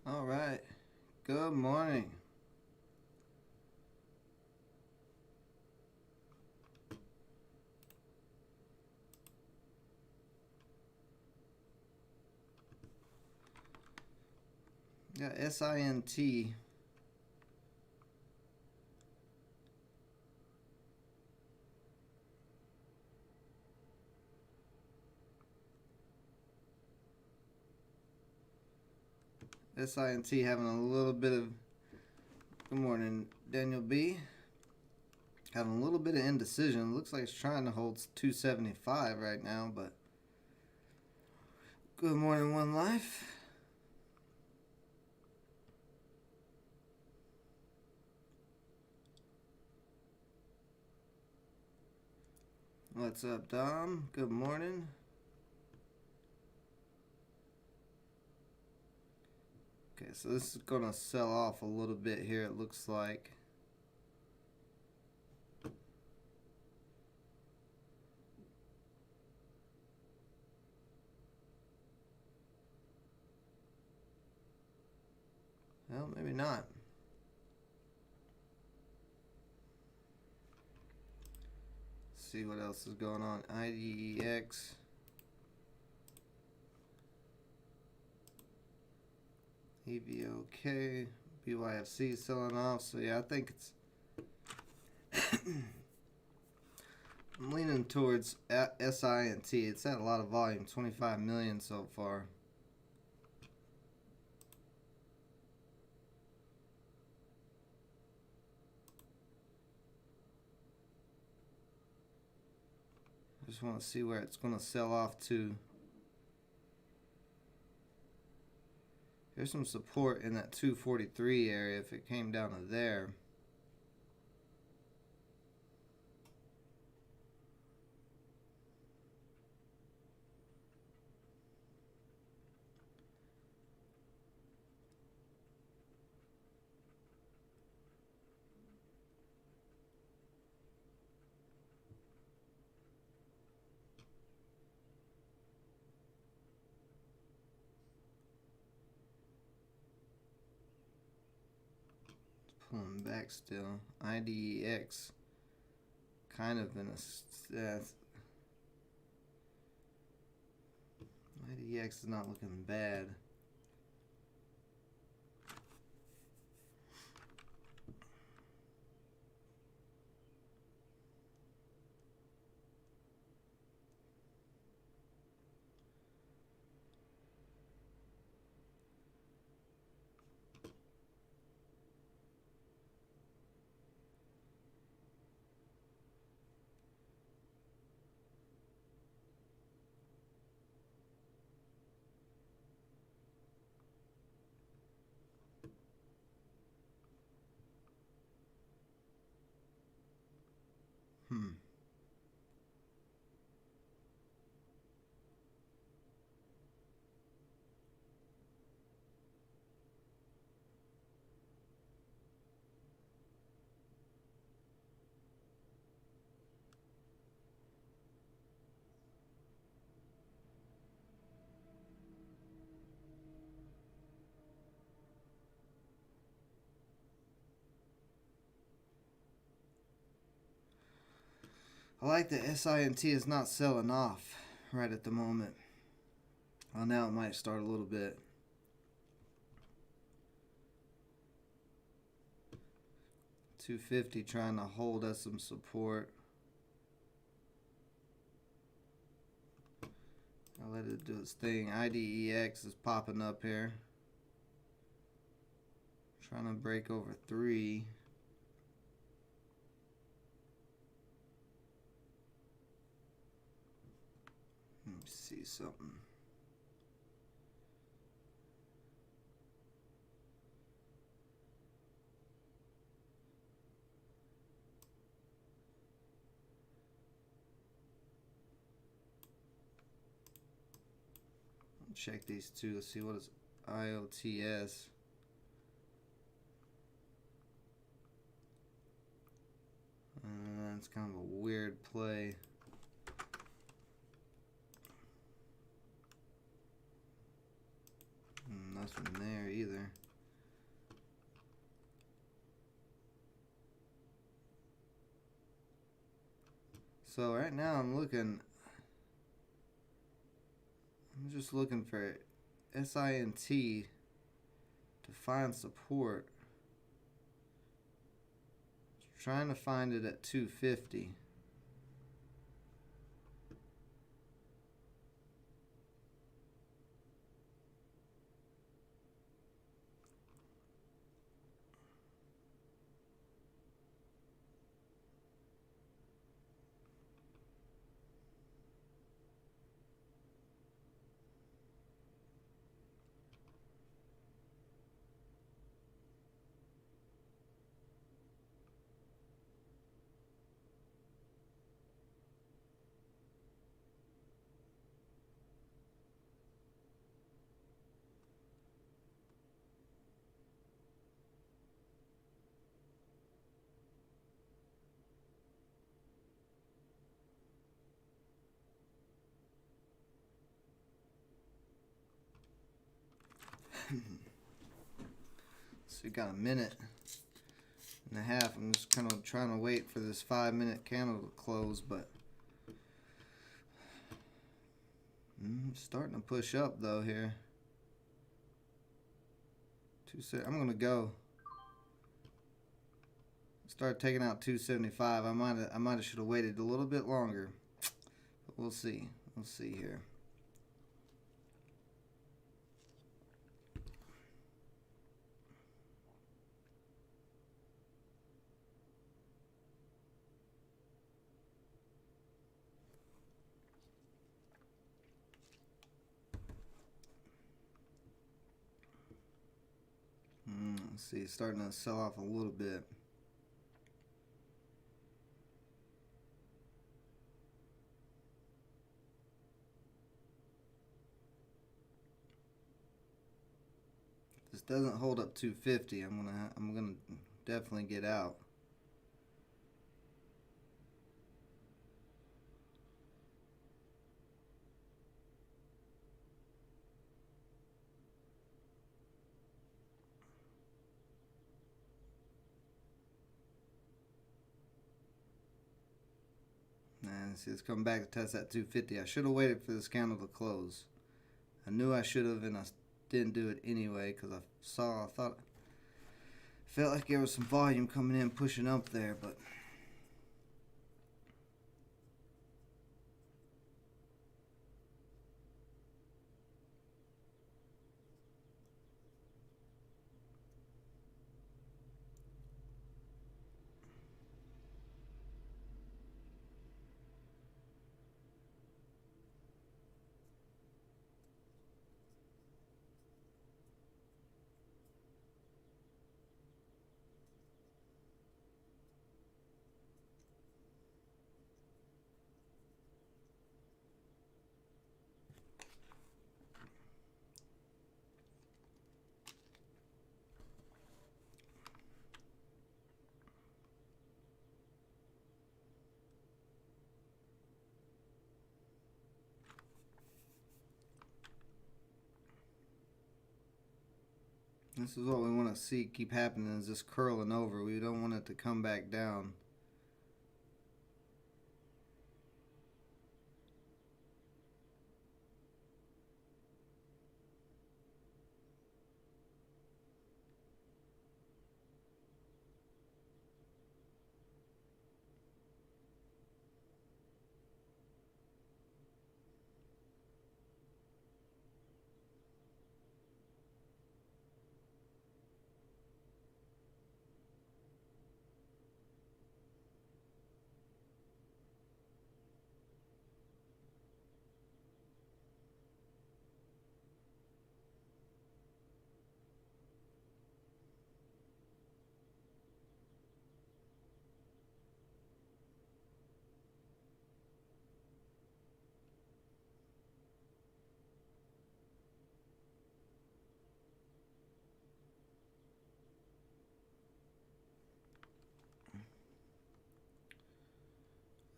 All right. Good morning. Got SINT. SINT having a little bit of. Good morning, Daniel B. Having a little bit of indecision. Looks like it's trying to hold 275 right now, but. Good morning, One Life. What's up, Dom? Good morning. Okay, so this is going to sell off a little bit here, it looks like. Well, maybe not. Let's see what else is going on. IDEX. EVOK. BYFC selling off. So, yeah, I think it's. I'm leaning towards SINT. It's had a lot of volume, 25 million so far. Just want to see where it's going to sell off to. There's some support in that 243 area if it came down to there. Pulling back still. IDEX kind of in a. IDEX is not looking bad. Hmm. I like that SINT is not selling off right at the moment. Well, now it might start a little bit. 250 trying to hold us some support. I'll let it do its thing. IDEX is popping up here. Trying to break over 3. Let me see something. Check these two. Let's see what is IOTS. It's kind of a weird play. Nothing there either. So right now I'm just looking for SINT to find support. Trying to find it at 250. So we got a minute and a half. I'm just kind of trying to wait for this 5-minute candle to close, but starting to push up though here. I'm gonna go. Start taking out 275. I might have should have waited a little bit longer, but we'll see. We'll see here. Let's see, it's starting to sell off a little bit. If this doesn't hold up 250, I'm gonna definitely get out. And see, it's coming back to test that 250. I should have waited for this candle to close. I knew I should have, and I didn't do it anyway because I felt like there was some volume coming in, pushing up there, but this is what we want to see keep happening, is this curling over. We don't want it to come back down.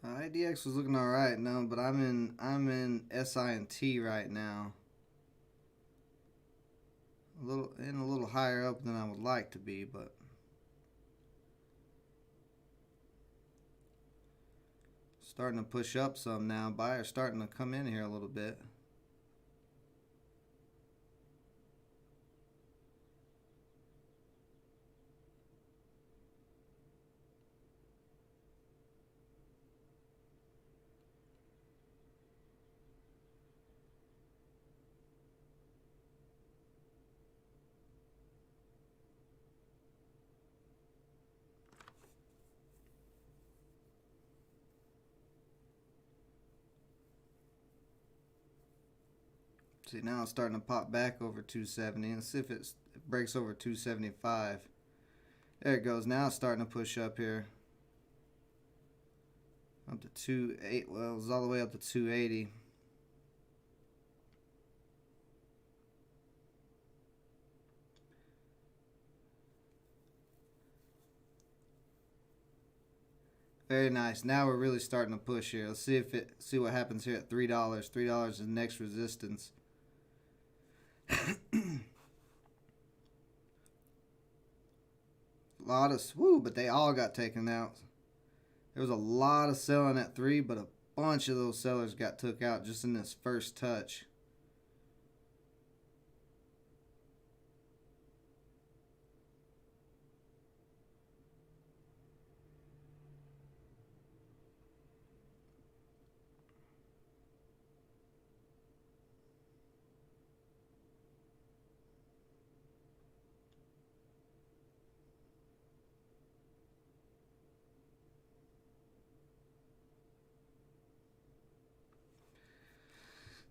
IDX was looking all right, no, but I'm in SINT right now. a little higher up than I would like to be, but starting to push up some now. Buyers starting to come in here a little bit. See, now it's starting to pop back over 270. Let's see if it breaks over 275. There it goes. Now it's starting to push up here. Up to 280. Well, it's all the way up to 280. Very nice. Now we're really starting to push here. Let's see what happens here at $3. $3 is the next resistance. Lot of but they all got taken out. There was a lot of selling at 3, but a bunch of those sellers got took out just in this first touch.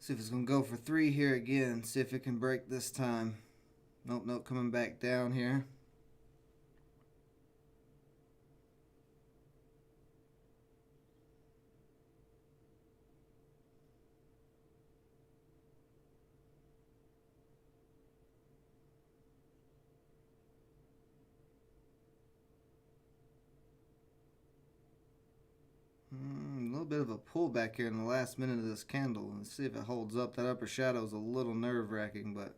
See if it's going to go for 3 here again. See if it can break this time. Nope, nope, coming back down here. A little bit of a pullback here in the last minute of this candle. Let's see if it holds up. That upper shadow is a little nerve-wracking, but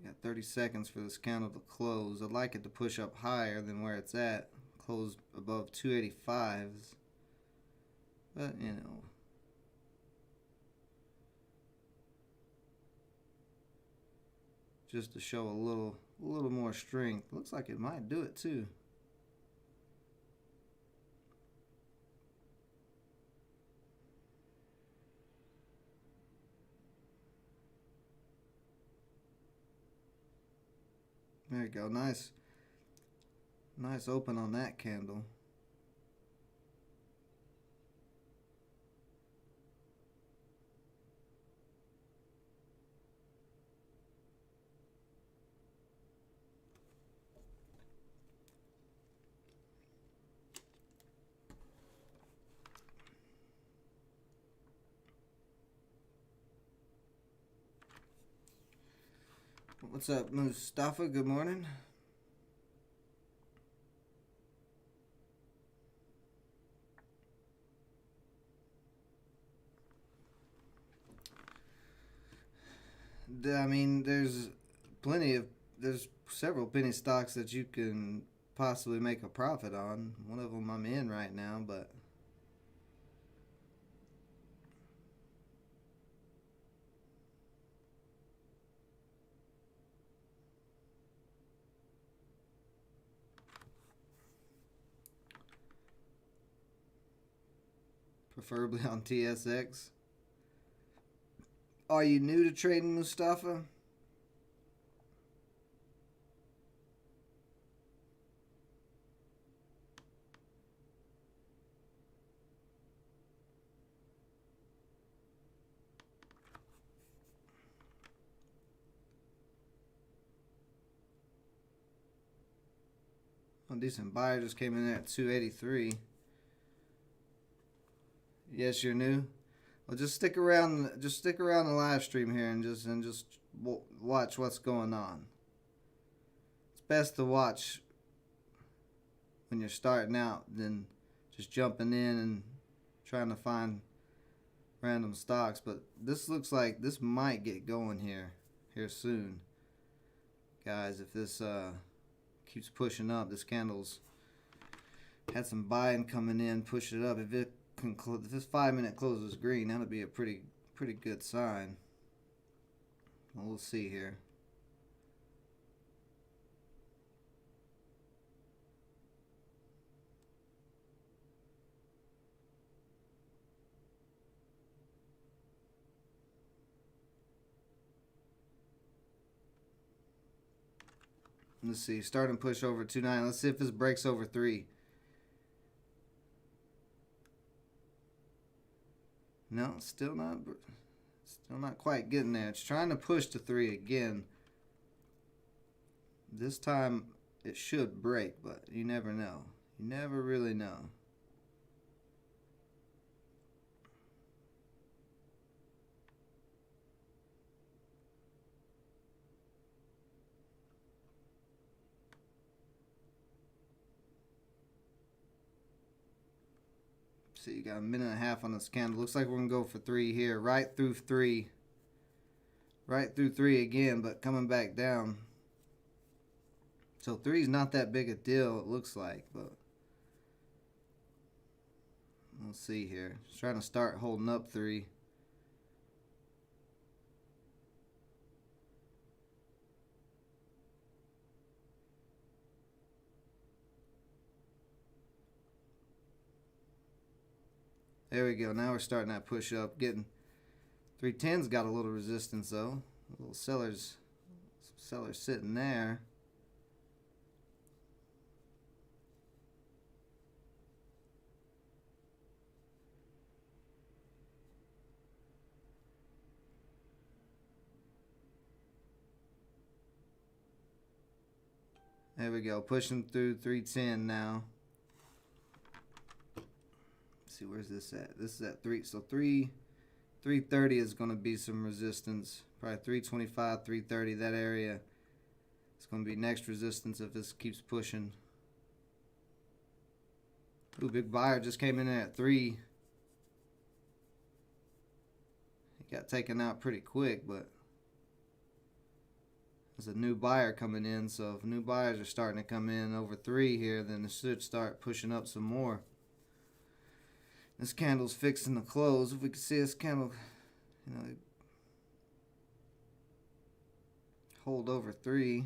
got 30 seconds for this candle to close. I'd like it to push up higher than where it's at. Close above 285s. But, you know. Just to show a little more strength. Looks like it might do it too. There you go. Nice open on that candle. What's up, Mustafa? Good morning. I mean, there's several penny stocks that you can possibly make a profit on. One of them I'm in right now, but preferably on TSX. Are you new to trading, Mustafa? A decent buyer just came in there at 283. Yes, you're new. Well, just stick around. Just stick around the live stream here and just watch what's going on. It's best to watch when you're starting out than just jumping in and trying to find random stocks, but this looks like this might get going here soon, guys. If this keeps pushing up, this candle's had some buying coming in, push it up. If this 5 minute closes green, that'll be a pretty good sign. Well, we'll see here. Let's see, starting push over 2.9. Let's see if this breaks over 3. No, still not quite getting there. It's trying to push to 3 again. This time it should break, but you never know. You never really know. See, you got a minute and a half on this candle. Looks like we're going to go for 3 here. Right through 3. Right through 3 again, but coming back down. So 3 is not that big a deal, it looks like, but we'll see here. Just trying to start holding up 3. There we go. Now we're starting that push up. Getting 310's got a little resistance though. A little sellers sitting there. There we go. Pushing through 310 now. Let's see, where's this at? This is at 3. So 330 is going to be some resistance. Probably 325, 330, that area. It's going to be next resistance if this keeps pushing. Ooh, big buyer just came in there at 3. He got taken out pretty quick, but there's a new buyer coming in. So if new buyers are starting to come in over 3 here, then it should start pushing up some more. This candle's fixing to close. If we can see this candle, hold over 3.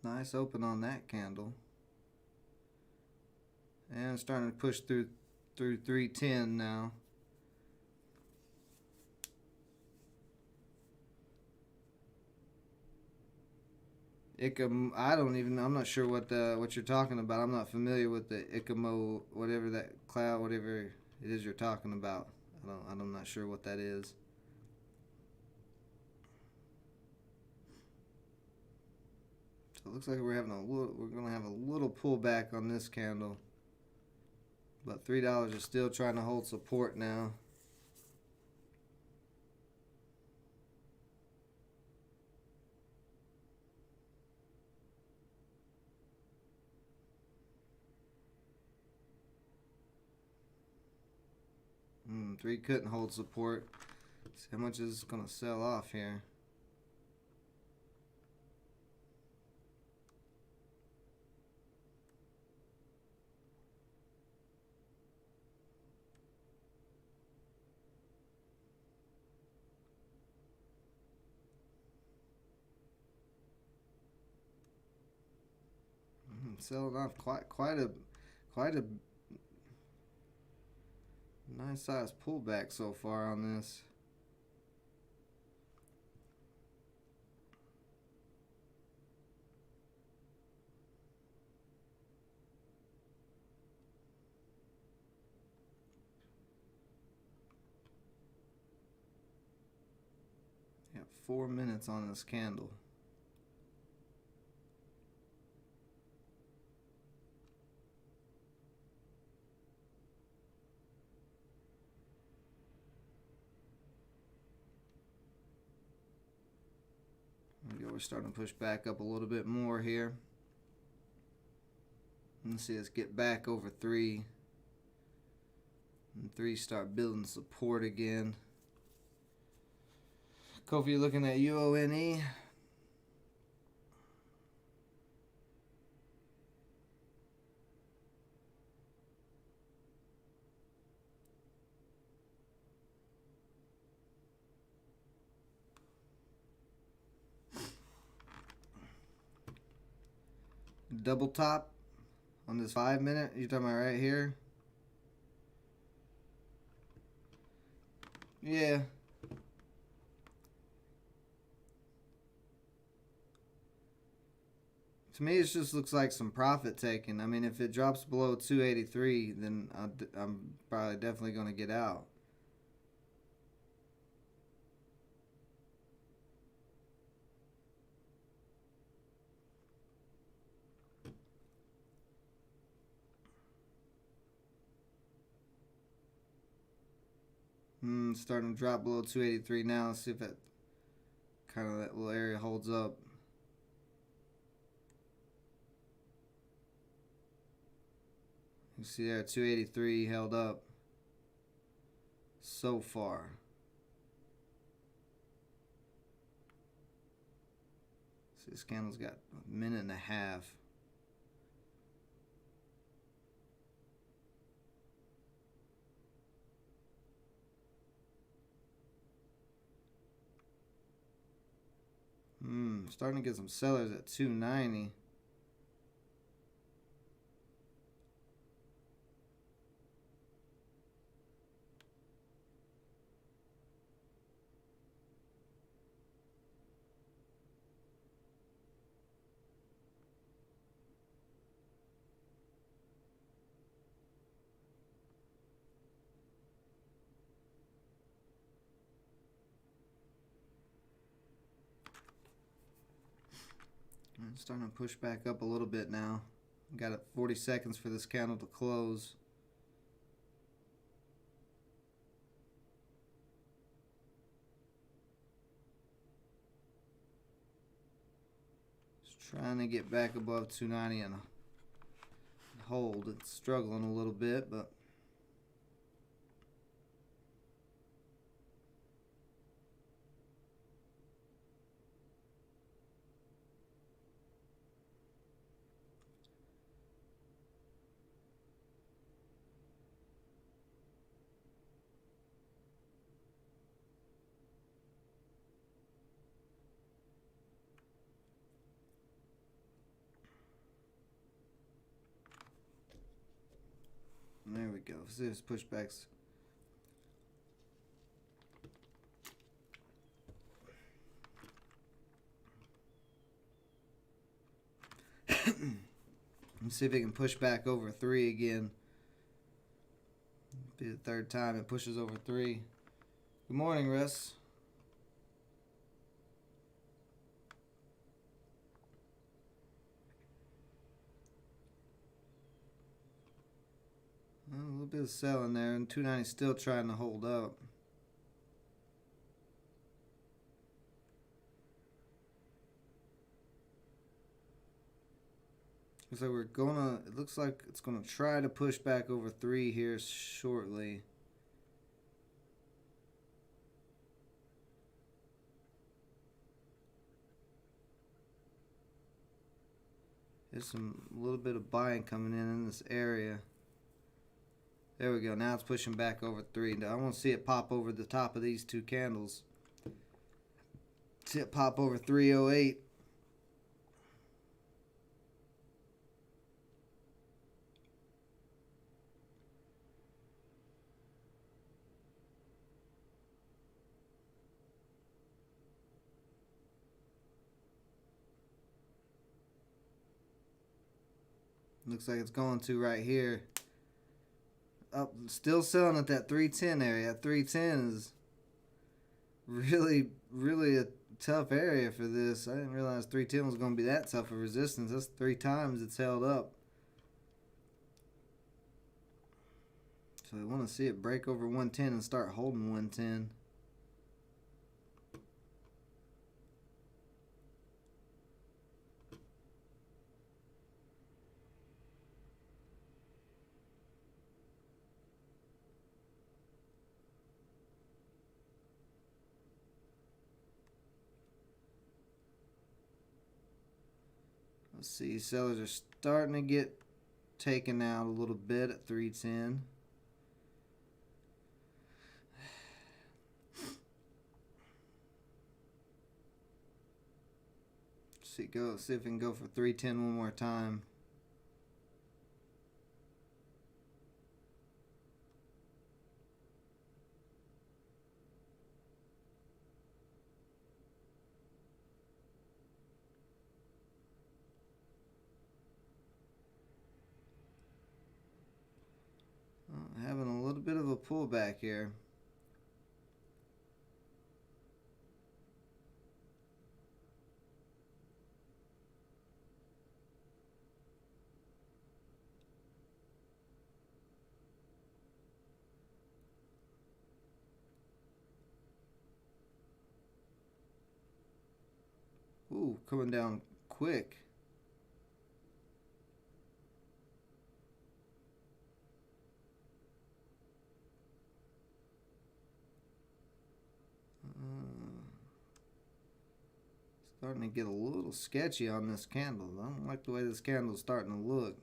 Nice open on that candle. And starting to push through 310 now. I'm not sure what you're talking about. I'm not familiar with the ICMO, whatever that cloud, whatever it is you're talking about. I'm not sure what that is. So it looks like we're gonna have a little pullback on this candle. But $3 is still trying to hold support now. $3 couldn't hold support. Let's see how much is going to sell off here. Selling off quite a nice size pullback so far on this. Yeah, 4 minutes on this candle. we're starting to push back up a little bit more here. Let's see us get back over 3. And 3 start building support again. Kofi looking at UONE. Double top on this 5 minute. You're talking about right here? Yeah. To me, it just looks like some profit taking. I mean, if it drops below 283, then I'm probably definitely going to get out. Starting to drop below 283 now. Let's see if that kind of that little area holds up. You see there, 283 held up so far. See, this candle's got a minute and a half. Starting to get some sellers at 290. It's starting to push back up a little bit now. Got it 40 seconds for this candle to close. Just trying to get back above 290 and hold. It's struggling a little bit, but there we go. See those pushbacks. Let's see if it can push back over 3 again. Be the third time it pushes over 3. Good morning, Russ. A little bit of selling there, and 290 still trying to hold up. Looks like we're gonna. It looks like it's gonna try to push back over 3 here shortly. There's a little bit of buying coming in this area. There we go. Now it's pushing back over 3. I want to see it pop over the top of these 2 candles. See it pop over 308. Looks like it's going to right here. Up, still selling at that 310 area. That 310 is really a tough area for this. I didn't realize 310 was going to be that tough of resistance. That's 3 times it's held up. So we want to see it break over 110 and start holding 110. Let's see, sellers are starting to get taken out a little bit at 310. See if we can go for 310 one more time. Having a little bit of a pullback here. Ooh, coming down quick. Starting to get a little sketchy on this candle. I don't like the way this candle's starting to look.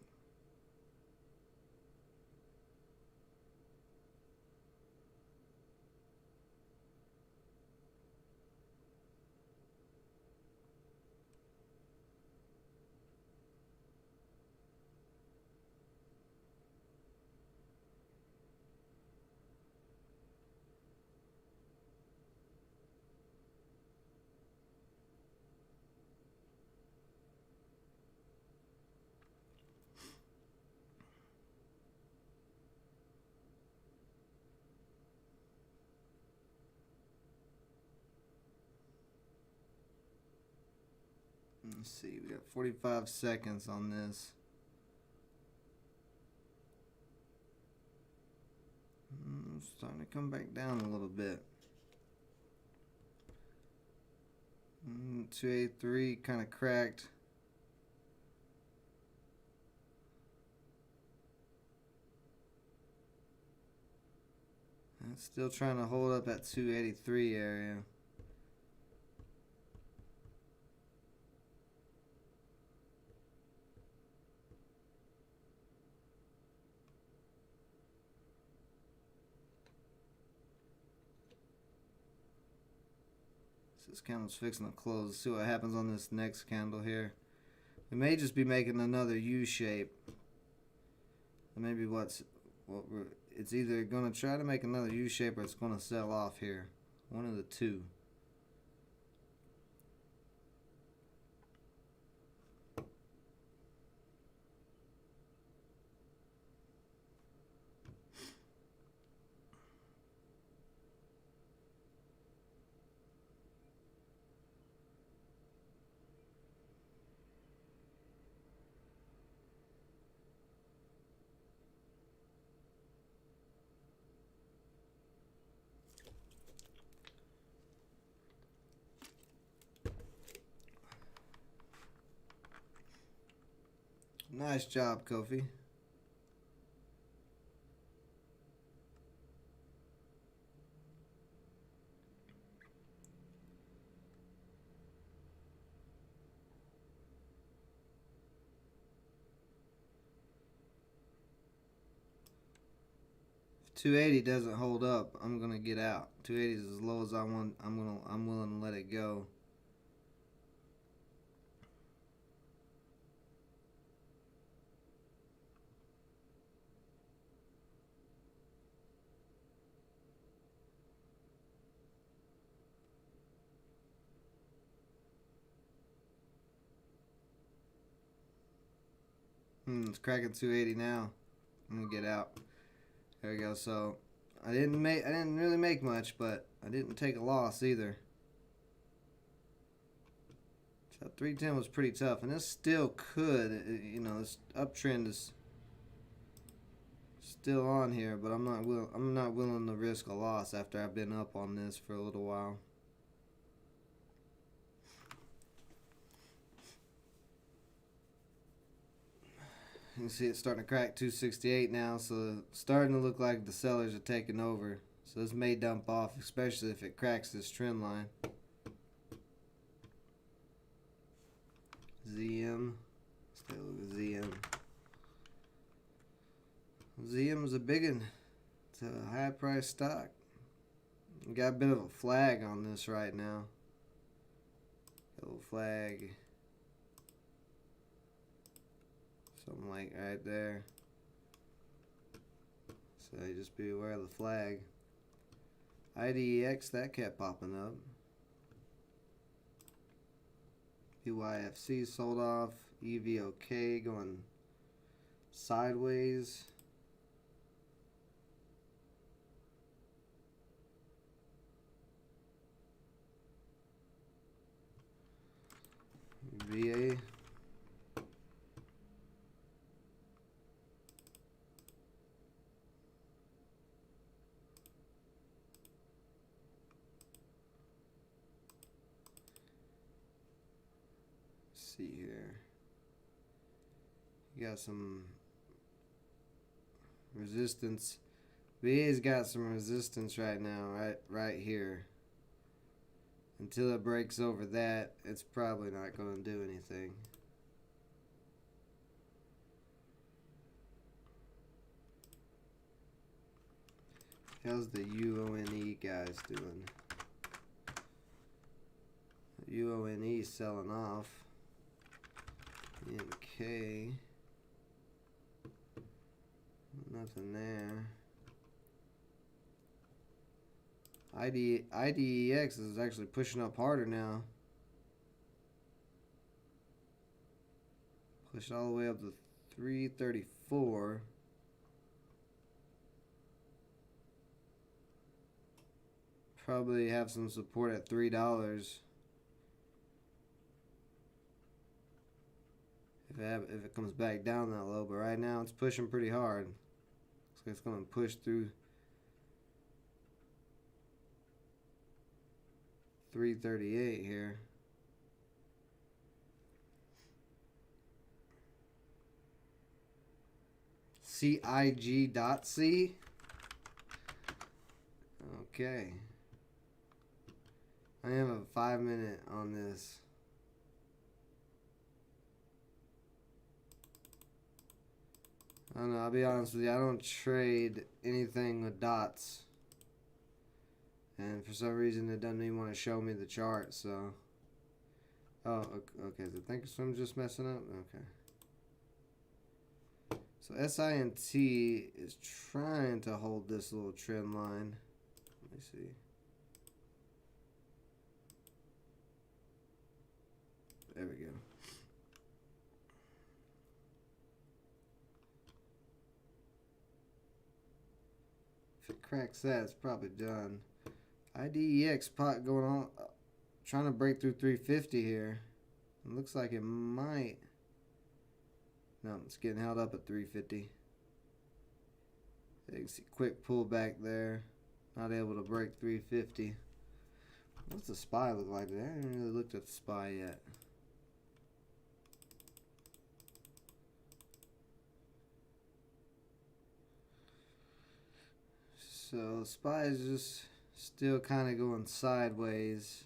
Let's see, we got 45 seconds on this. Starting to come back down a little bit. 283 kind of cracked. It's still trying to hold up at 283 area. This candle's fixing to close. Let's see what happens on this next candle here. We may just be making another U shape. Maybe it's either going to try to make another U shape or it's going to sell off here. One of the two. Nice job, Kofi. If 280 doesn't hold up, I'm gonna get out. 280 is as low as I want. I'm willing to let it go. It's cracking 280 now. I'm gonna get out. There we go. So I didn't really make much, but I didn't take a loss either. So 310 was pretty tough, and this still could, you know, this uptrend is still on here, but I'm not willing to risk a loss after I've been up on this for a little while. You can see it's starting to crack 268 now, so it's starting to look like the sellers are taking over. So this may dump off, especially if it cracks this trend line. ZM. Zium's a big one. It's a high price stock. Got a bit of a flag on this right now. A little flag. Something like right there. So just be aware of the flag. IDEX, that kept popping up. PYFC sold off. EVOK going sideways. VA. See here. You got some resistance. VA's got some resistance right now, right here. Until it breaks over that, it's probably not going to do anything. How's the UONE guys doing? UONE selling off. EMK. Nothing there. IDEX is actually pushing up harder now. Pushed all the way up to 334. Probably have some support at $3. If it comes back down that low, but right now it's pushing pretty hard. Looks like it's going to push through 338 here. CIG.C. Okay. I have a 5-minute on this. I don't know, I'll be honest with you, I don't trade anything with dots. And for some reason it doesn't even want to show me the chart, so. Oh, okay, so Thinkorswim just messing up? Okay. So SINT is trying to hold this little trend line. Let me see. There we go. If it cracks that, it's probably done. IDEX pot going on, trying to break through 350 here. It looks like it might. No, it's getting held up at 350. You can see quick pullback there. Not able to break 350. What's the SPY look like? I haven't really looked at the SPY yet. So SPY is just still kind of going sideways.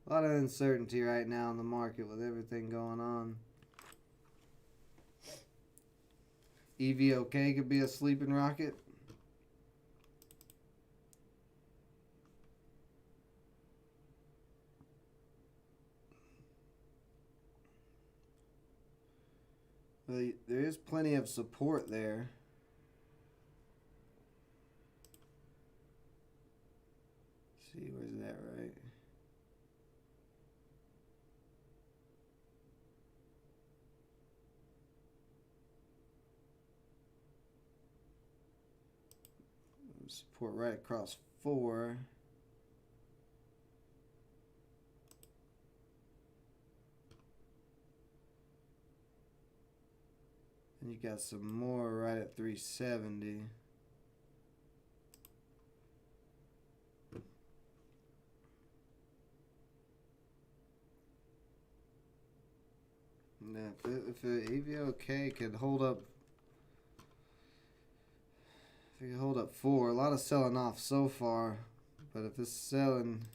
A lot of uncertainty right now in the market with everything going on. EVOK could be a sleeping rocket. Well, there is plenty of support there. Let's see, where's that, right? Support right across 4. And you got some more right at 370. Now, if EVOK could hold up, if it could hold up 4, a lot of selling off so far, but if it's selling,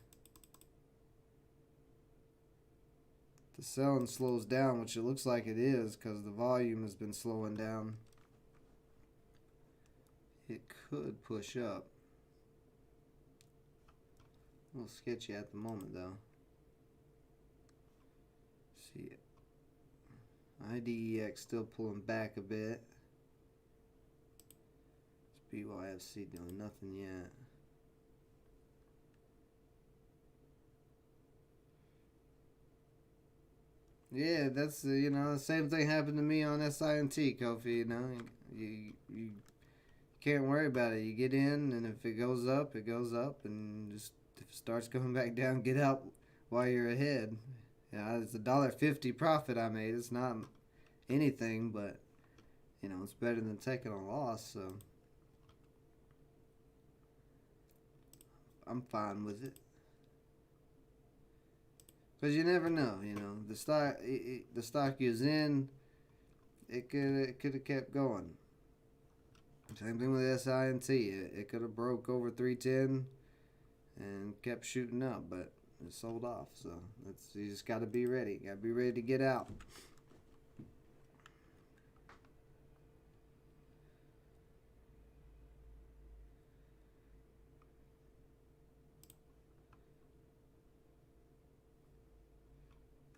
the selling slows down, which it looks like it is because the volume has been slowing down. it could push up. A little sketchy at the moment though. See, IDEX still pulling back a bit. It's BYFC doing nothing yet. Yeah, that's you know, the same thing happened to me on SINT, Kofi. You know, you can't worry about it. You get in, and if it goes up, it goes up, and just if it starts going back down, get out while you're ahead. Yeah, it's $1.50 profit I made. It's not anything, but you know, it's better than taking a loss. So I'm fine with it. Because you never know, you know, the stock is in, it could have kept going. Same thing with SINT. It could have broke over 310 and kept shooting up, but it sold off. So you just got to be ready. Got to be ready to get out.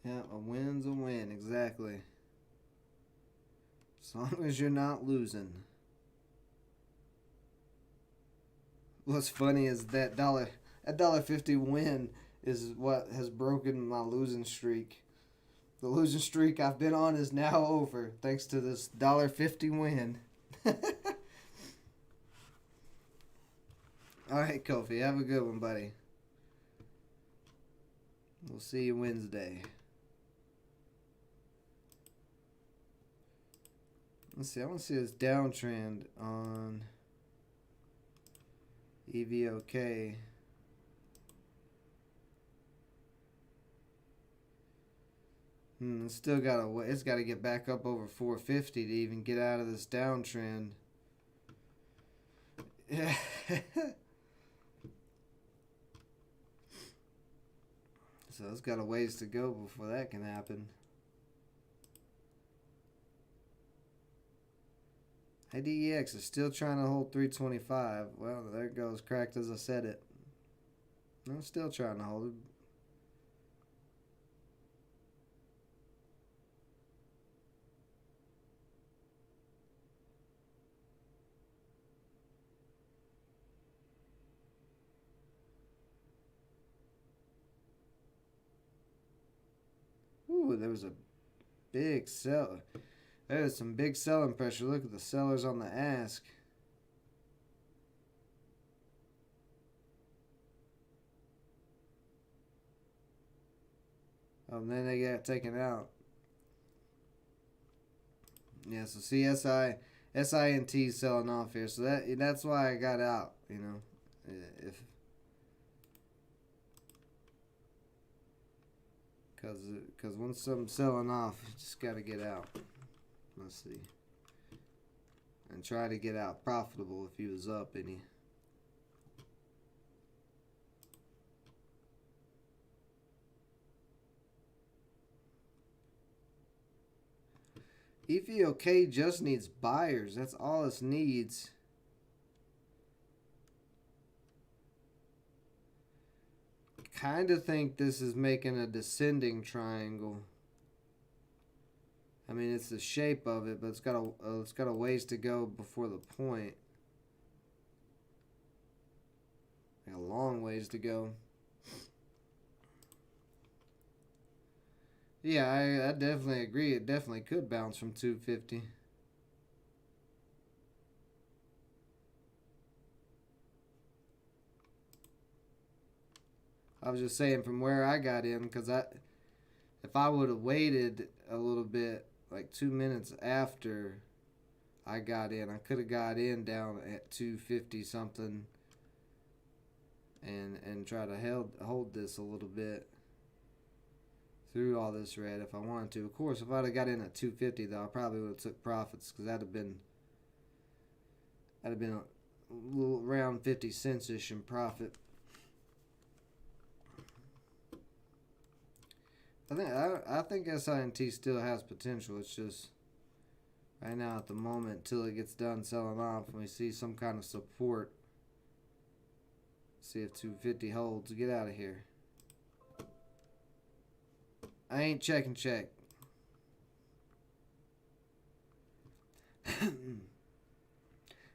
Yeah, a win's a win, exactly. As long as you're not losing. What's funny is that $1.50 win is what has broken my losing streak. The losing streak I've been on is now over thanks to this $1.50 win. All right, Kofi, have a good one, buddy. We'll see you Wednesday. Let's see. I want to see this downtrend on EVOK. It's still it's got to get back up over 450 to even get out of this downtrend. Yeah. So it's got a ways to go before that can happen. IDEX is still trying to hold 325. Well, there it goes. Cracked as I said it. I'm still trying to hold it. Ooh, there was a big sell. There's some big selling pressure. Look at the sellers on the ask. Oh, and then they got taken out. Yeah, so CSI, SINT selling off here. So that's why I got out, you know. Because once something's selling off, you just got to get out. Let's see. And try to get out profitable if he was up any. EVOK just needs buyers. That's all it needs. Kind of think this is making a descending triangle. I mean, it's the shape of it, but it's got a ways to go before the point. Like a long ways to go. Yeah, I definitely agree. It definitely could bounce from 250. I was just saying from where I got in, because if I would have waited a little bit, like 2 minutes after I got in, I could have got in down at 250 something and try to hold this a little bit through all this red if I wanted to. Of course, if I'd have got in at 250 though, I probably would have took profits because that'd have been a little around 50 cents ish in profit. I think SINT still has potential. It's just right now at the moment till it gets done selling off and we see some kind of support. See if 250 holds. Get out of here. I ain't checking check.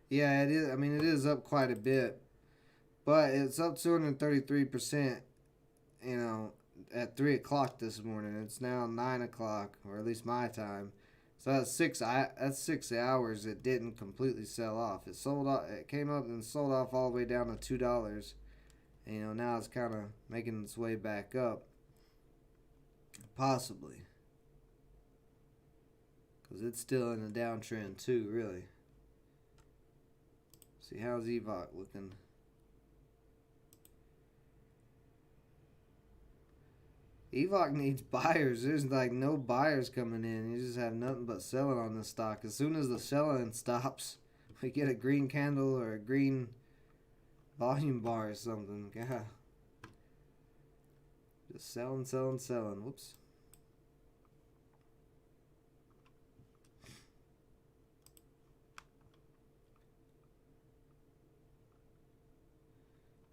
Yeah, it is. I mean, it is up quite a bit, but it's up 233%. You know, at 3 o'clock this morning. It's now 9 o'clock, or at least my time. So that's 6 hours. It didn't completely sell off. It sold off. It came up and sold off all the way down to $2. And, you know, now it's kind of making its way back up. Possibly. Because it's still in a downtrend too, really. See, how's EVOC looking? EVOC needs buyers. There's like no buyers coming in. You just have nothing but selling on this stock. As soon as the selling stops, we get a green candle or a green volume bar or something. God. Just selling, selling, selling. Whoops.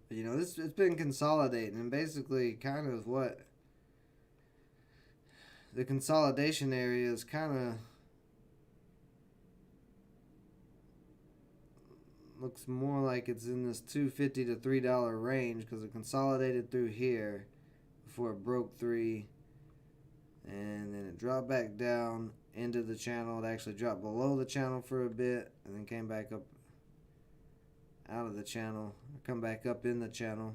But, you know, it's been consolidating, and basically kind of what the consolidation area is kind of looks more like it's in this $2.50 to $3 range because it consolidated through here before it broke 3, and then it dropped back down into the channel. It actually dropped below the channel for a bit and then came back up out of the channel, come back up in the channel.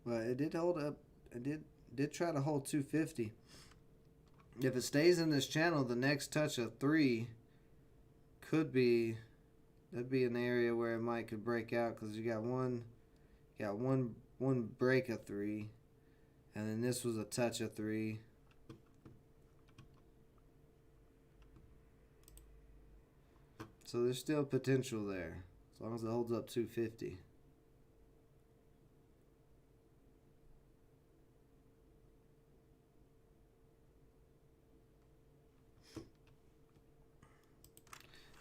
But it did hold up. It did try to hold 250. If it stays in this channel, the next touch of 3 could be, that'd be an area where it might could break out, because you got one break of 3, and then this was a touch of 3. So there's still potential there, as long as it holds up 250.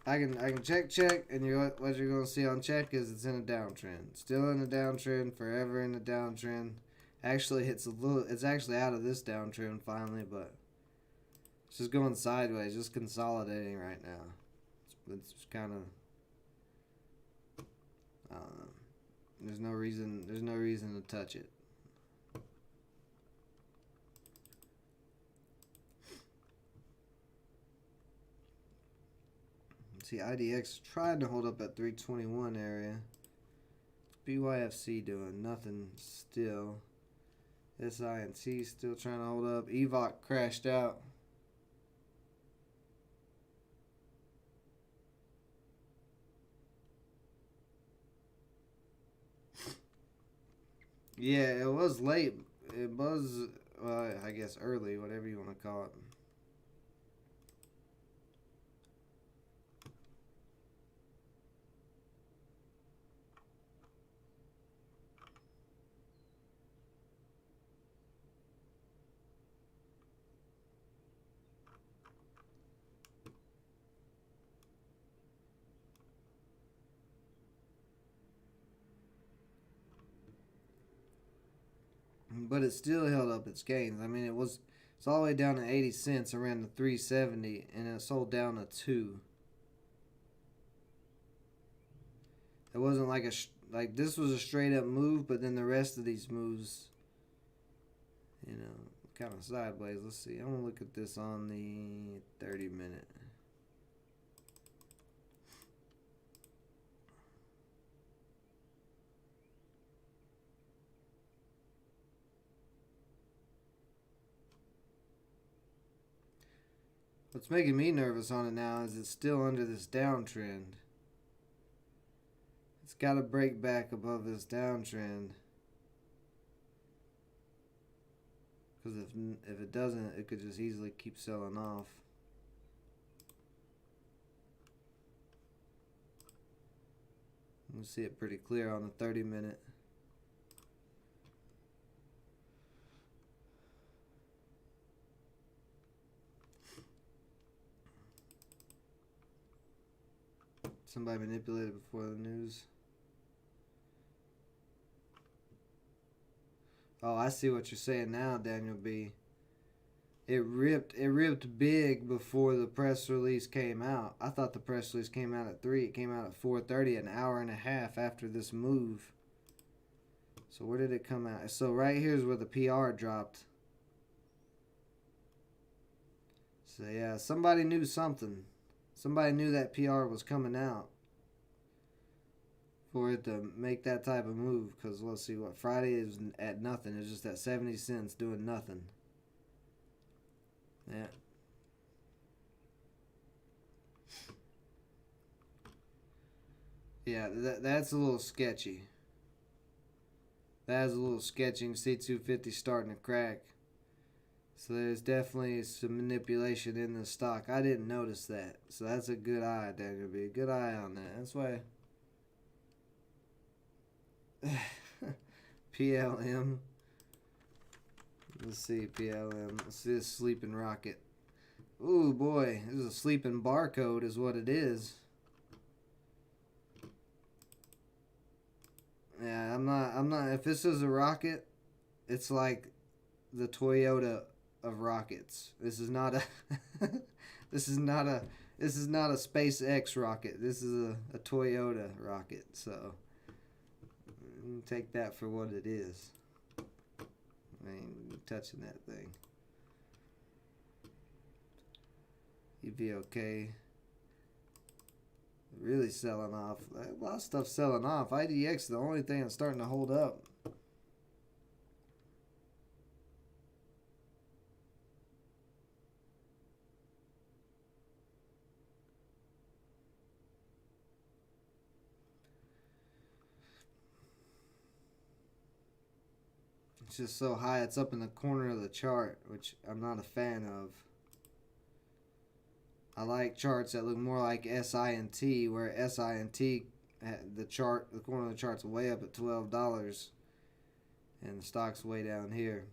I can check, and what you're gonna see on check is it's in a downtrend. Still in a downtrend, forever in a downtrend. Actually, it's actually out of this downtrend finally, but it's just going sideways, just consolidating right now. It's kind of, I don't know. There's no reason to touch it. See, IDX tried to hold up at 321 area. BYFC doing nothing still. SINT still trying to hold up. EVOC crashed out. Yeah, it was late. It was, I guess, early, whatever you want to call it. But it still held up its gains. I mean, it's all the way down to 80 cents, around the 370, and it sold down to 2. It wasn't like like this was a straight up move, but then the rest of these moves, you know, kind of sideways. Let's see. I'm gonna look at this on the 30-minute. What's making me nervous on it now is it's still under this downtrend. It's got to break back above this downtrend. Because if it doesn't, it could just easily keep selling off. You see it pretty clear on the 30-minute. Somebody manipulated before the news. Oh, I see what you're saying now, Daniel B. It ripped big before the press release came out. I thought the press release came out at 3. It came out at 4:30, an hour and a half after this move. So where did it come out? So right here is where the PR dropped. So yeah, somebody knew something. Somebody knew that PR was coming out for it to make that type of move. Because let's see, what Friday is at nothing. It's just at 70 cents doing nothing. Yeah. Yeah, that's a little sketchy. That is a little sketchy. C250 starting to crack. So there's definitely some manipulation in the stock. I didn't notice that. So that's a good eye, Daniel B. Good eye on that. That's why. PLM. Let's see, PLM. Let's see this sleeping rocket. Ooh, boy. This is a sleeping barcode is what it is. Yeah, I'm not. If this is a rocket, it's like the Toyota of rockets. This is not a this is not a SpaceX rocket. This is a Toyota rocket. So take that for what it is. I ain't touching that thing. You'd be okay. Really selling off. A lot of stuff selling off. IDX is the only thing that's starting to hold up. It's just so high, it's up in the corner of the chart, which I'm not a fan of. I like charts that look more like SI&T, where SI&T, the corner of the chart's way up at $12, and the stock's way down here.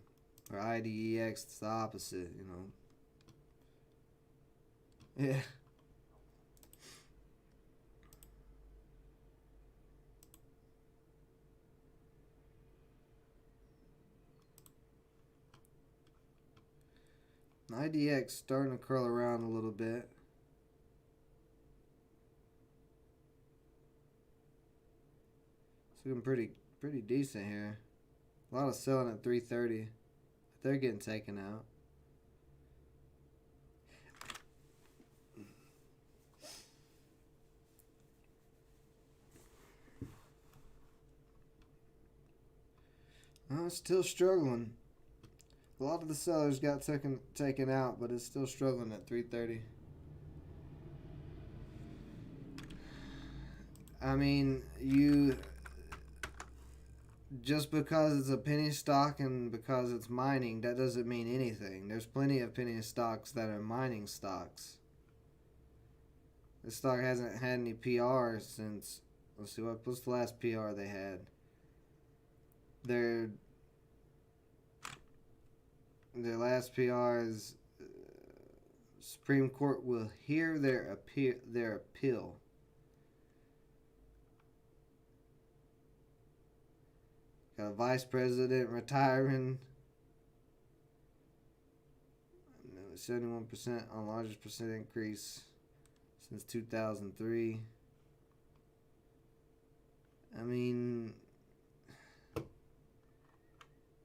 Or IDEX, it's the opposite, you know. Yeah. IDX starting to curl around a little bit. It's looking pretty decent here. A lot of selling at 330. They're getting taken out. It's still struggling. A lot of the sellers got taken out, but it's still struggling at 330. I mean, just because it's a penny stock and because it's mining, that doesn't mean anything. There's plenty of penny stocks that are mining stocks. This stock hasn't had any PR since, let's see, what's the last PR they had? Their last PR is Supreme Court will hear their appeal. Got a vice president retiring. 71% on largest percent increase since 2003. I mean,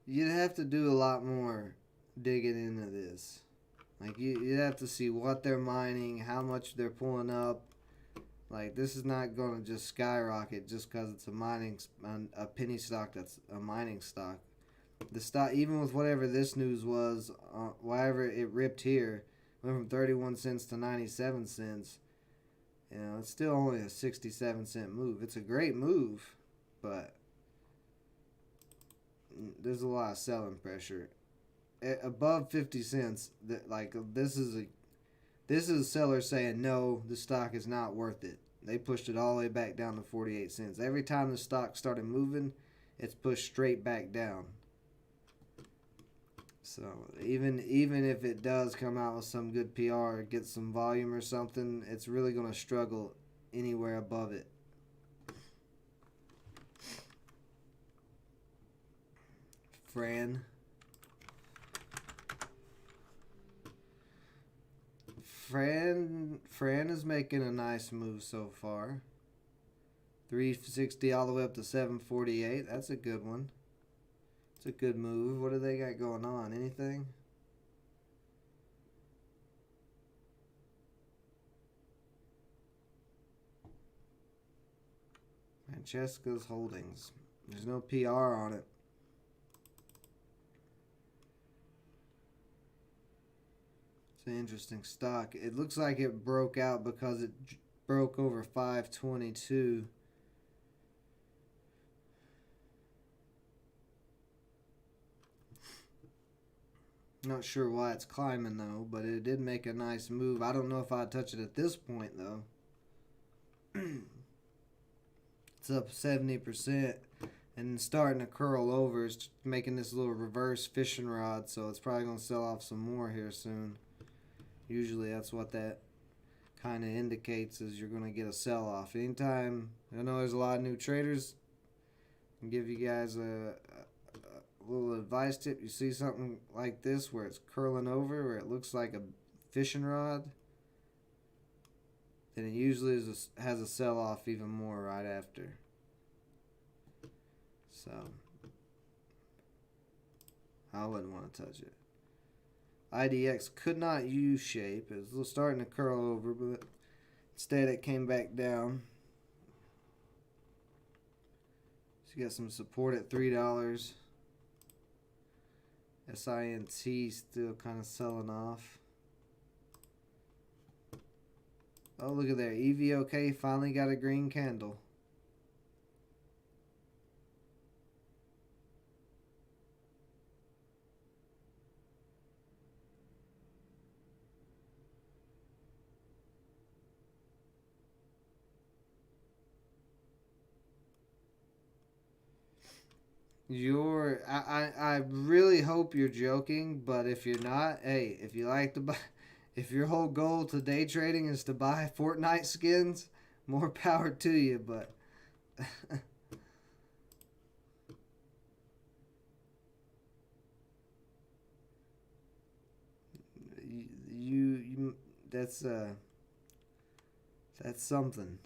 you'd have to do a lot more digging into this. Like, you'd have to see what they're mining, how much they're pulling up. Like, this is not going to just skyrocket just because it's a penny stock that's a mining stock. The stock, even with whatever this news was, whatever it ripped here, went from 31 cents to 97 cents. You know, it's still only a 67-cent move. It's a great move, but there's a lot of selling pressure. Above 50 cents, this is a seller saying, no, the stock is not worth it. They pushed it all the way back down to 48 cents. Every time the stock started moving, it's pushed straight back down. So even if it does come out with some good PR, get some volume or something, it's really going to struggle anywhere above it. Fran is making a nice move so far. 360 all the way up to 748. That's a good one. It's a good move. What do they got going on? Anything? Francesca's Holdings. There's no PR on it. It's an interesting stock. It looks like it broke out because it broke over 522. Not sure why it's climbing though, but it did make a nice move. I don't know if I'd touch it at this point though. It's up 70% and starting to curl over. It's making this little reverse fishing rod, so it's probably going to sell off some more here soon. Usually that's what that kind of indicates, is you're going to get a sell-off. Anytime, I know there's a lot of new traders, I can give you guys a little advice tip. You see something like this where it's curling over, where it looks like a fishing rod, then it usually has a sell-off even more right after. So I wouldn't want to touch it. IDX could not U-shape. It was starting to curl over, but instead it came back down. So you got some support at $3. SINT still kind of selling off. Oh, look at there. EVOK finally got a green candle. I really hope you're joking, but if you're not, hey, if you like to buy, if your whole goal to day trading is to buy Fortnite skins, more power to you, but you that's something.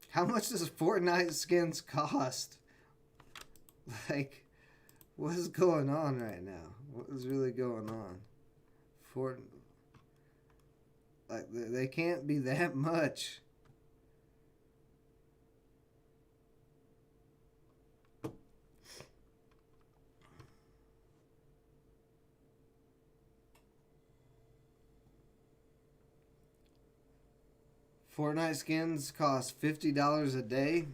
How much does Fortnite skins cost? Like, what is going on right now? What is really going on? Like, they can't be that much. Fortnite skins cost $50 a day.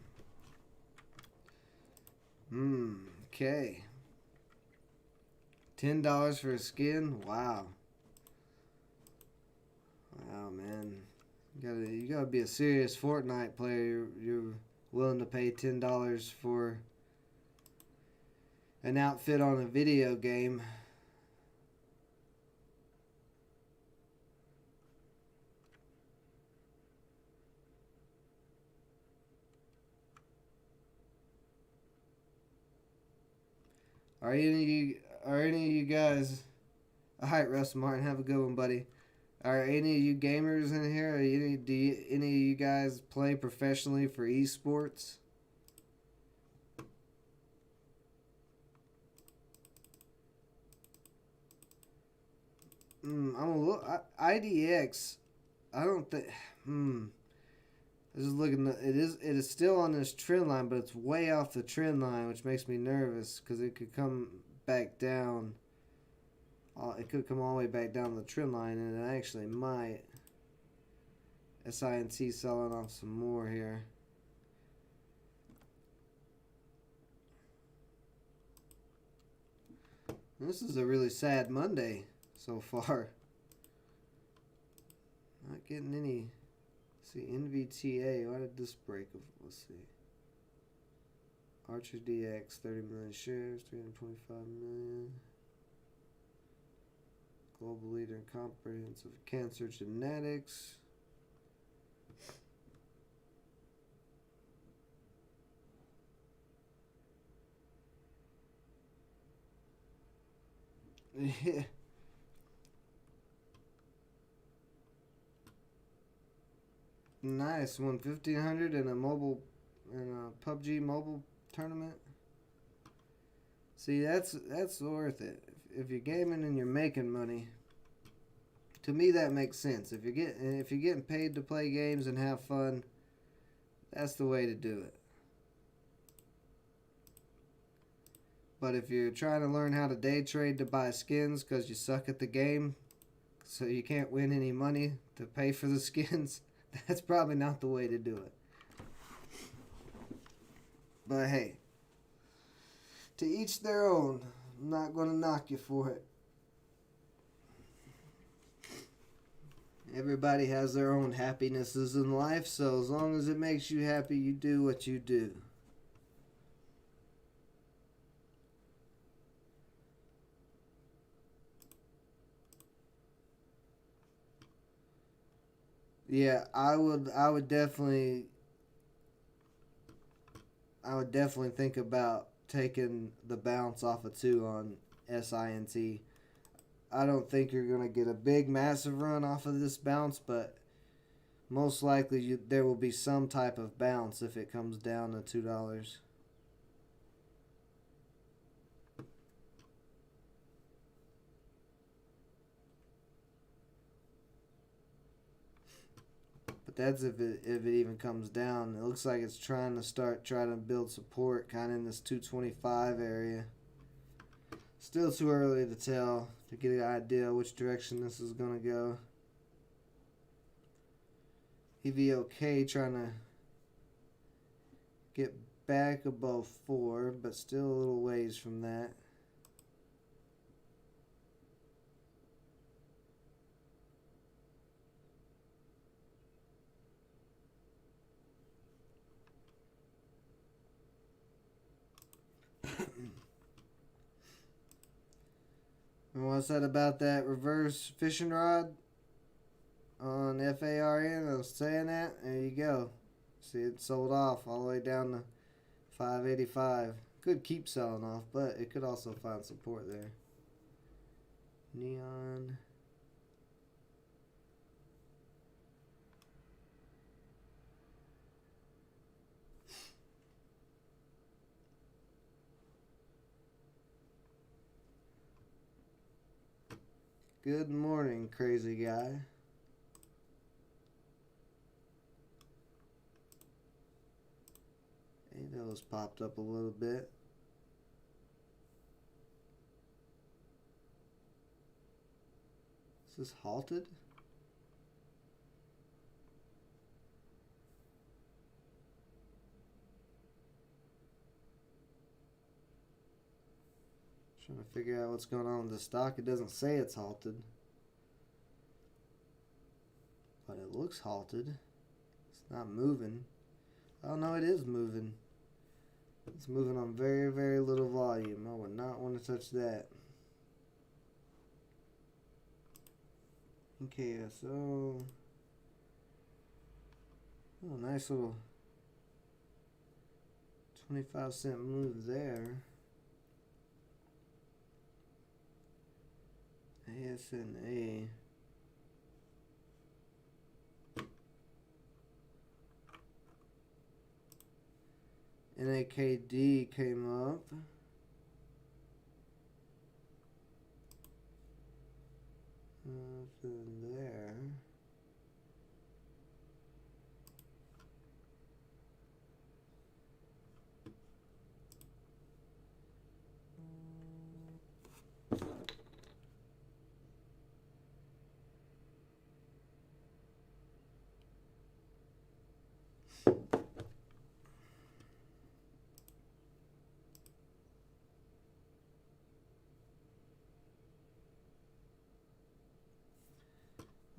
Okay. $10 for a skin. Wow. Wow, man. You gotta be a serious Fortnite player. You're willing to pay $10 for an outfit on a video game. Are any of you guys? Alright, Russ Martin, have a good one, buddy. Are any of you gamers in here? Any of you guys play professionally for esports? I'm a little IDX. I don't think. Just looking. It is still on this trend line, but it's way off the trend line, which makes me nervous because it could come back down. It could come all the way back down the trend line, and it actually might. SINT selling off some more here. This is a really sad Monday so far. Not getting any. See, NVTA, why did this break? Let's see. Archer DX, 30 million shares, 325 million. Global leader in comprehensive cancer genetics. Yeah. Nice. Won 1,500 in a PUBG mobile tournament. See, that's worth it. If you're gaming and you're making money, to me that makes sense. If you're getting paid to play games and have fun, that's the way to do it. But if you're trying to learn how to day trade to buy skins because you suck at the game, so you can't win any money to pay for the skins, that's probably not the way to do it. But hey, to each their own. I'm not going to knock you for it. Everybody has their own happinesses in life, so as long as it makes you happy, you do what you do. Yeah, I would definitely think about taking the bounce off of 2 on SINT. I don't think you're going to get a big, massive run off of this bounce, but most likely there will be some type of bounce if it comes down to $2. But that's if it even comes down. It looks like it's trying to build support kind of in this 225 area. Still too early to tell, to get an idea which direction this is going to go. EVOK trying to get back above 4, but still a little ways from that. And what's that about that reverse fishing rod on FARN? I was saying that. There you go. See, it sold off all the way down to 585. Could keep selling off, but it could also find support there. Neon. Good morning, crazy guy. Those popped up a little bit. Is this halted? Trying to figure out what's going on with the stock. It doesn't say it's halted, but it looks halted. It's not moving. Oh no, it is moving. It's moving on very, very little volume. I would not want to touch that. KSO. Oh, nice little 25-cent move there. ASNA. NAKD came up. Nothing there.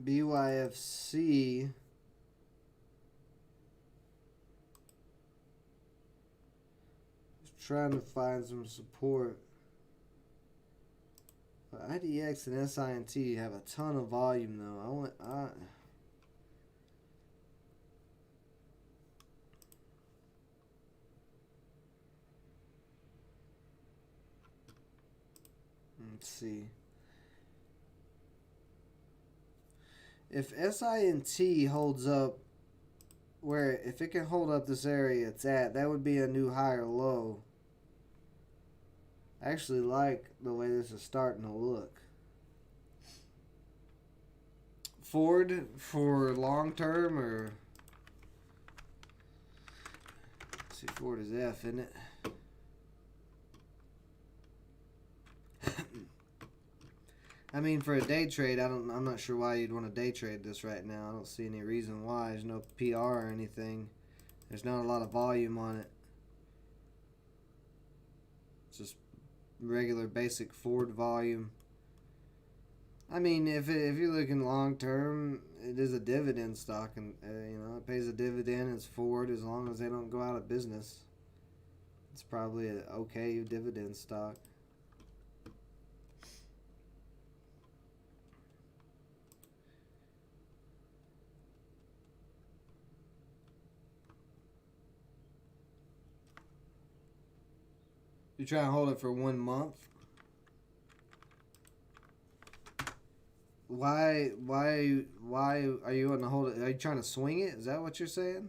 BYFC is trying to find some support But IDX and SINT have a ton of volume though. Let's see. If SINT holds up where, if it can hold up this area it's at, that would be a new higher low. I actually like the way this is starting to look. Ford for long term, or let's see, Ford is F, isn't it? I mean, for a day trade, I'm not sure why you'd want to day trade this right now. I don't see any reason why. There's no PR or anything. There's not a lot of volume on it. It's just regular basic Ford volume. I mean, if you're looking long term, it is a dividend stock, and it pays a dividend. It's Ford, as long as they don't go out of business. It's probably an okay dividend stock. You try and hold it for 1 month. Why are you wanting to hold it? Are you trying to swing it? Is that what you're saying?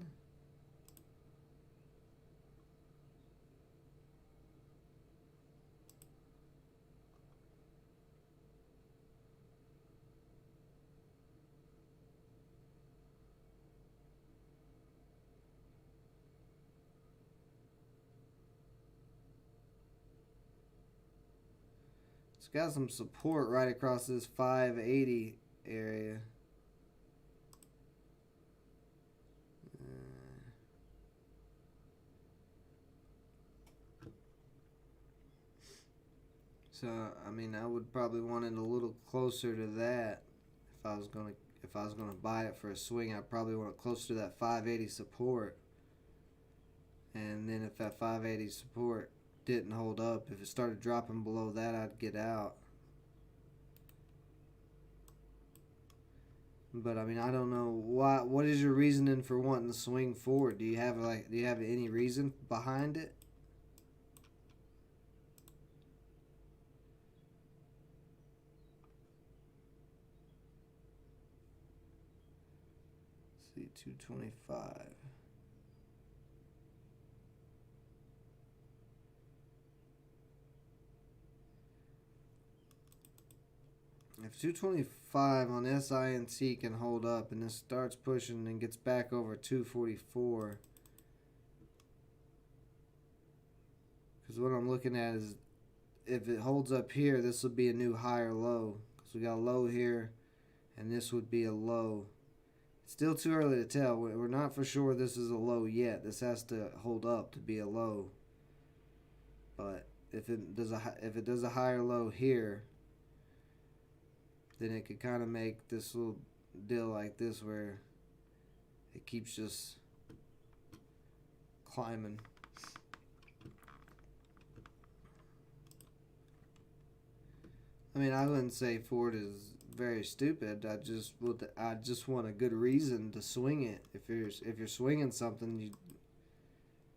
It's got some support right across this 580 area. So I mean, I would probably want it a little closer to that if I was gonna buy it for a swing. I'd probably want it closer to that 580 support. And then if that 580 support didn't hold up, if it started dropping below that, I'd get out. But I mean, I don't know why. What is your reasoning for wanting to swing forward? Do you have any reason behind it? Let's see, 225. If 225 on SINT can hold up and this starts pushing and gets back over 244, because what I'm looking at is if it holds up here, this would be a new higher low. Because we got a low here, and this would be a low. It's still too early to tell. We're not for sure this is a low yet. This has to hold up to be a low. But if it does a higher low here, then it could kind of make this little deal like this where it keeps just climbing. I mean, I wouldn't say Ford is very stupid. I just want a good reason to swing it. If you're swinging something,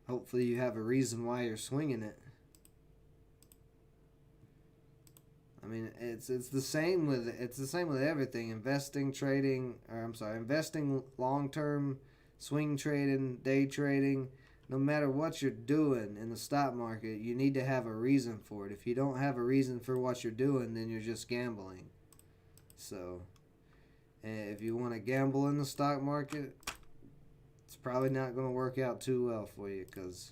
hopefully you have a reason why you're swinging it. I mean, it's the same with everything. Investing, long term, swing trading, day trading. No matter what you're doing in the stock market, you need to have a reason for it. If you don't have a reason for what you're doing, then you're just gambling. So, if you want to gamble in the stock market, it's probably not going to work out too well for you, because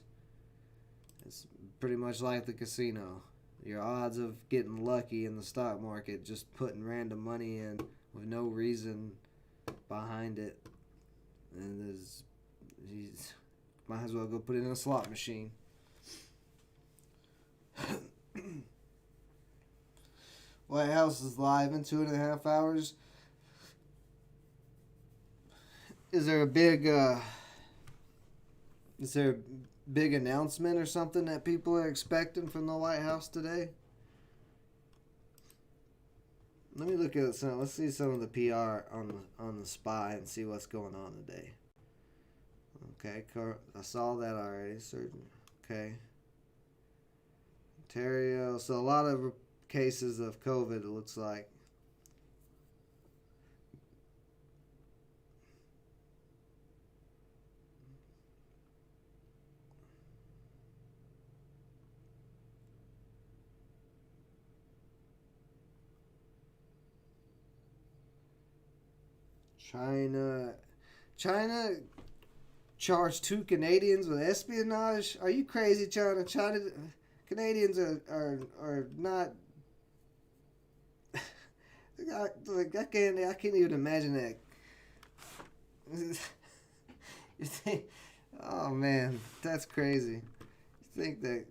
it's pretty much like the casino. Your odds of getting lucky in the stock market, just putting random money in with no reason behind it, and might as well go put it in a slot machine. White House is live in 2.5 hours. Is there a big announcement or something that people are expecting from the White House today? Let me look at some. Let's see some of the PR on the SPY and see what's going on today. Okay, I saw that already. Certain. Okay. Ontario. So a lot of cases of COVID. It looks like. China charged 2 Canadians with espionage. Are you crazy, China? Canadians are not. I can't even imagine that. You think, oh man, that's crazy. You think that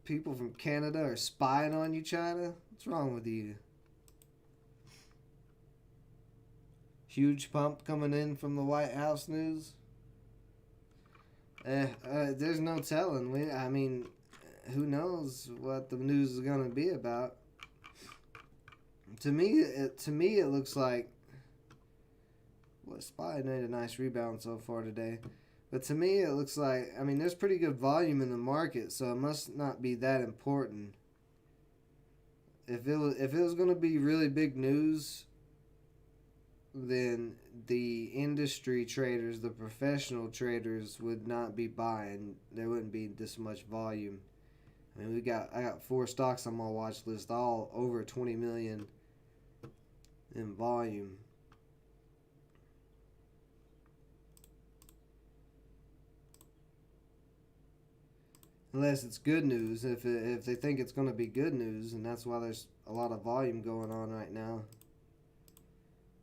people from Canada are spying on you, China? What's wrong with you? Huge pump coming in from the White House news. There's no telling. I mean, who knows what the news is gonna be about? To me, it looks like. Well, SPY made a nice rebound so far today, but to me, it looks like. I mean, there's pretty good volume in the market, so it must not be that important. If it was gonna be really big news, then the industry traders, the professional traders, would not be buying. There wouldn't be this much volume. I mean, I got 4 stocks on my watch list, all over 20 million in volume. Unless it's good news, if they think it's going to be good news, and that's why there's a lot of volume going on right now.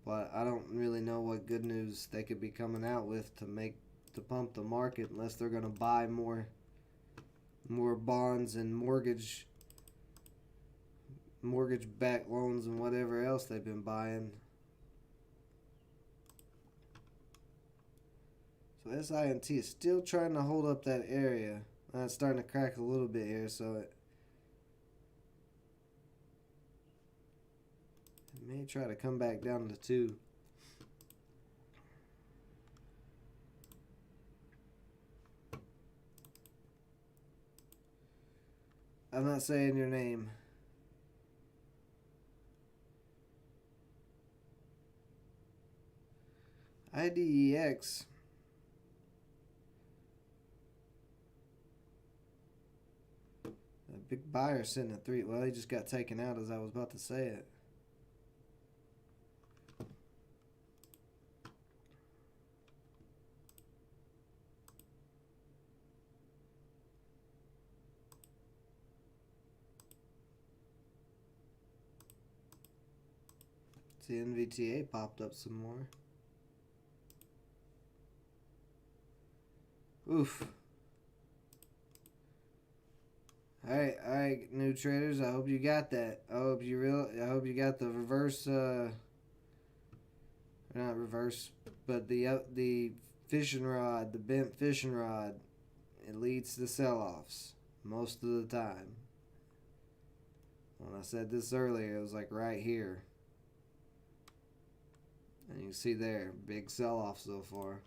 But I don't really know what good news they could be coming out with to pump the market, unless they're going to buy more bonds and mortgage-backed loans and whatever else they've been buying. So SINT is still trying to hold up that area. It's starting to crack a little bit here, so it may try to come back down to 2. I'm not saying your name. IDEX. A big buyer sitting at 3. Well, he just got taken out as I was about to say it. See, NVTA popped up some more. Oof. Alright, new traders. I hope you got that. I hope you got the reverse. Not reverse, but the fishing rod, the bent fishing rod. It leads to sell-offs most of the time. When I said this earlier, it was like right here. And you see there, big sell-off so far.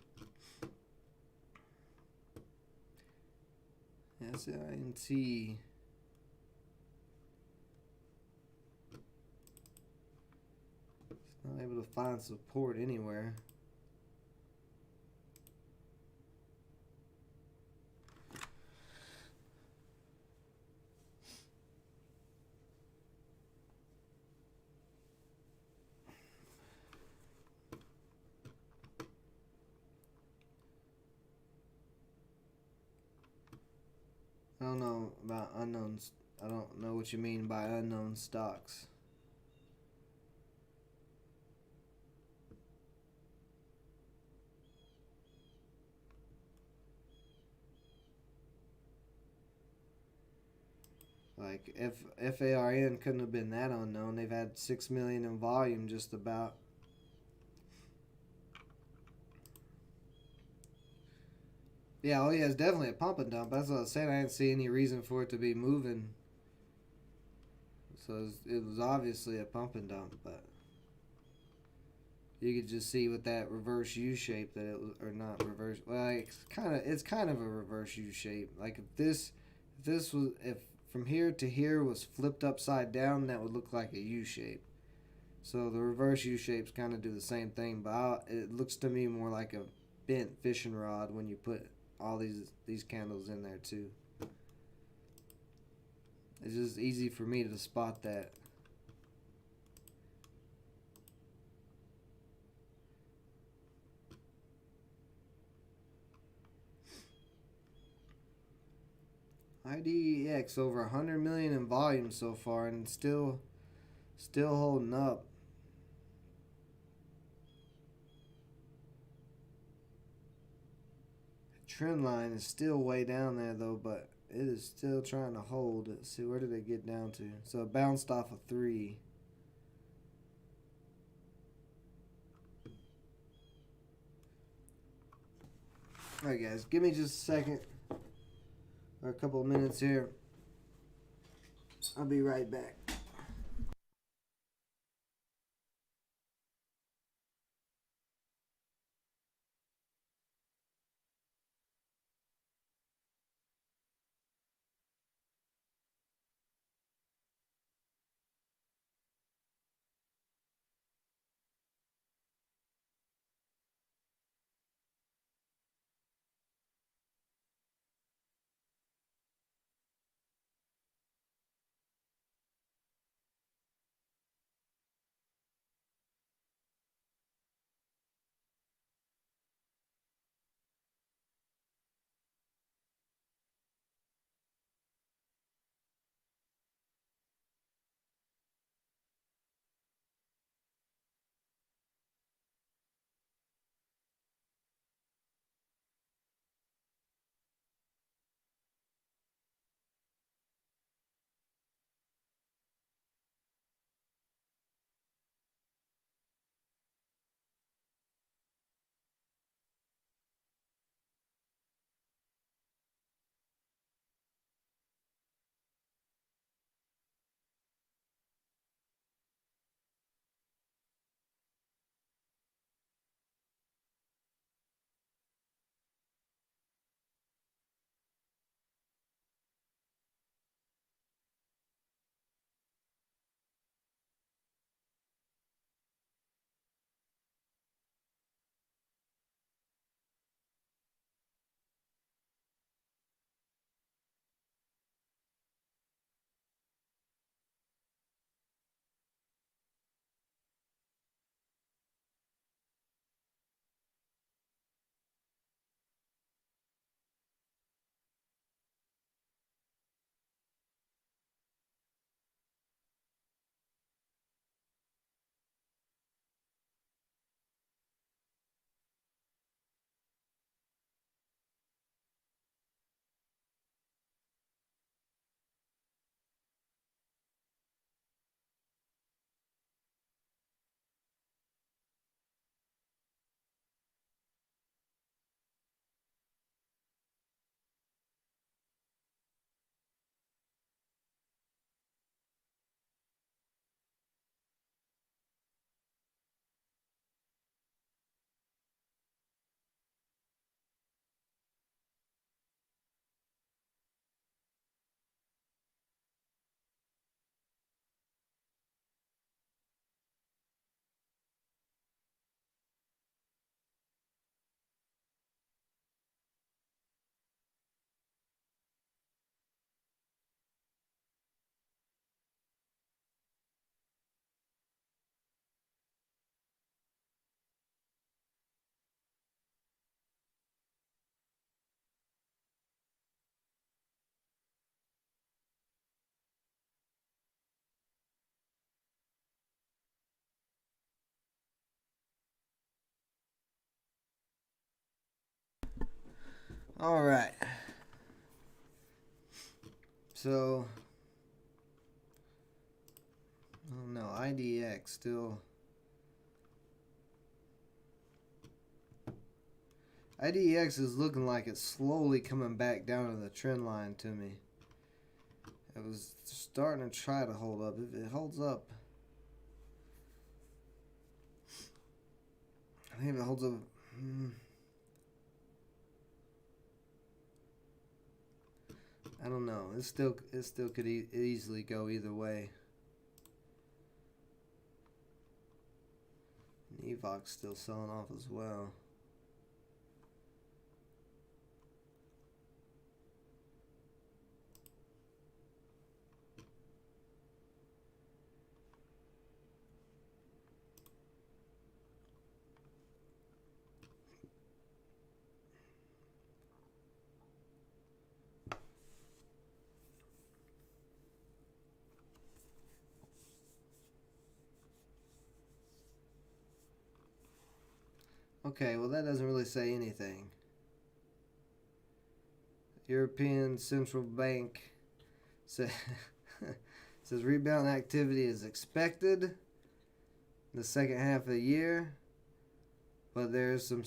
SINT. Not able to find support anywhere. I don't know about unknowns. I don't know what you mean by unknown stocks. Like, if FARN couldn't have been that unknown. They've had 6 million in volume just about. Yeah, oh yeah, it's definitely a pump and dump. That's what I was saying. I didn't see any reason for it to be moving. So it was obviously a pump and dump, but you could just see with that reverse U shape that it was, or not reverse. Well, it's kind of a reverse U shape. Like if from here to here was flipped upside down, that would look like a U shape. So the reverse U shapes kind of do the same thing, but it looks to me more like a bent fishing rod when you put all these candles in there too. It's just easy for me to spot that. IDEX over 100 million in volume so far, and still holding up. Trend line is still way down there though, but it is still trying to hold. Let's see, where did it get down to? So it bounced off a 3. Alright guys, give me just a second or a couple of minutes here. I'll be right back. All right. So, oh no, IDX still. IDX is looking like it's slowly coming back down to the trend line to me. It was starting to try to hold up. If it holds up, I think if it holds up. I don't know. It still could easily go either way. Evoc's still selling off as well. Okay, well that doesn't really say anything. European Central Bank says rebound activity is expected in the second half of the year, but there's some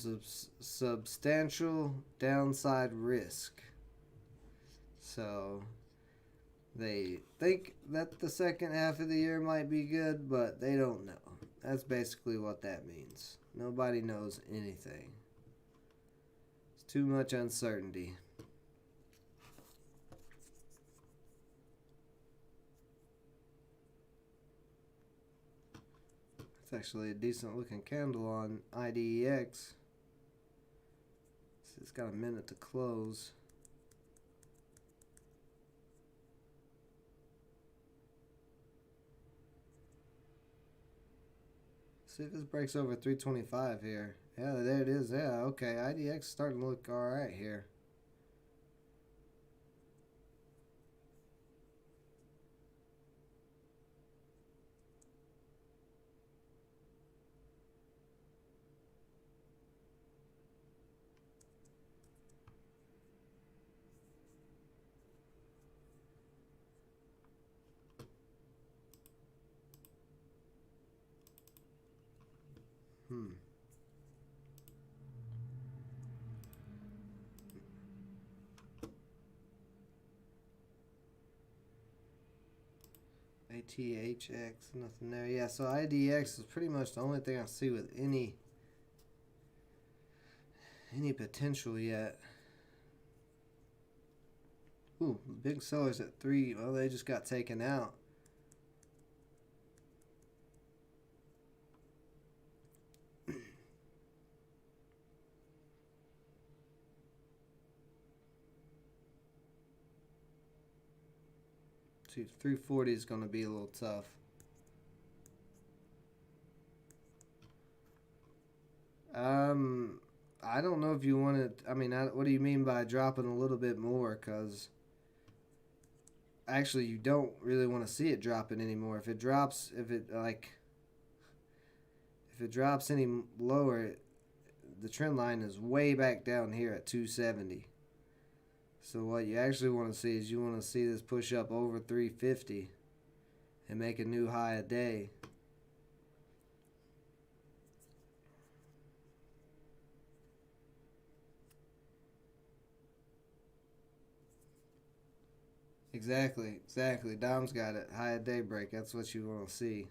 substantial downside risk. So they think that the second half of the year might be good, but they don't know. That's basically what that means. Nobody knows anything. It's too much uncertainty. It's actually a decent looking candle on IDEX. It's got a minute to close. See if this breaks over 325 here. Yeah, there it is. Yeah, okay. IDX starting to look alright here. ATHX, nothing there. Yeah, so IDX is pretty much the only thing I see with any potential yet. Ooh, big sellers at 3. Well, they just got taken out. See, 340 is going to be a little tough. I don't know if you want to. I mean, what do you mean by dropping a little bit more? Because actually, you don't really want to see it dropping anymore. If it drops, if it drops any lower, the trend line is way back down here at 270. So what you actually want to see is you want to see this push up over 350 and make a new high a day. Exactly. Dom's got it. High at daybreak. That's what you want to see.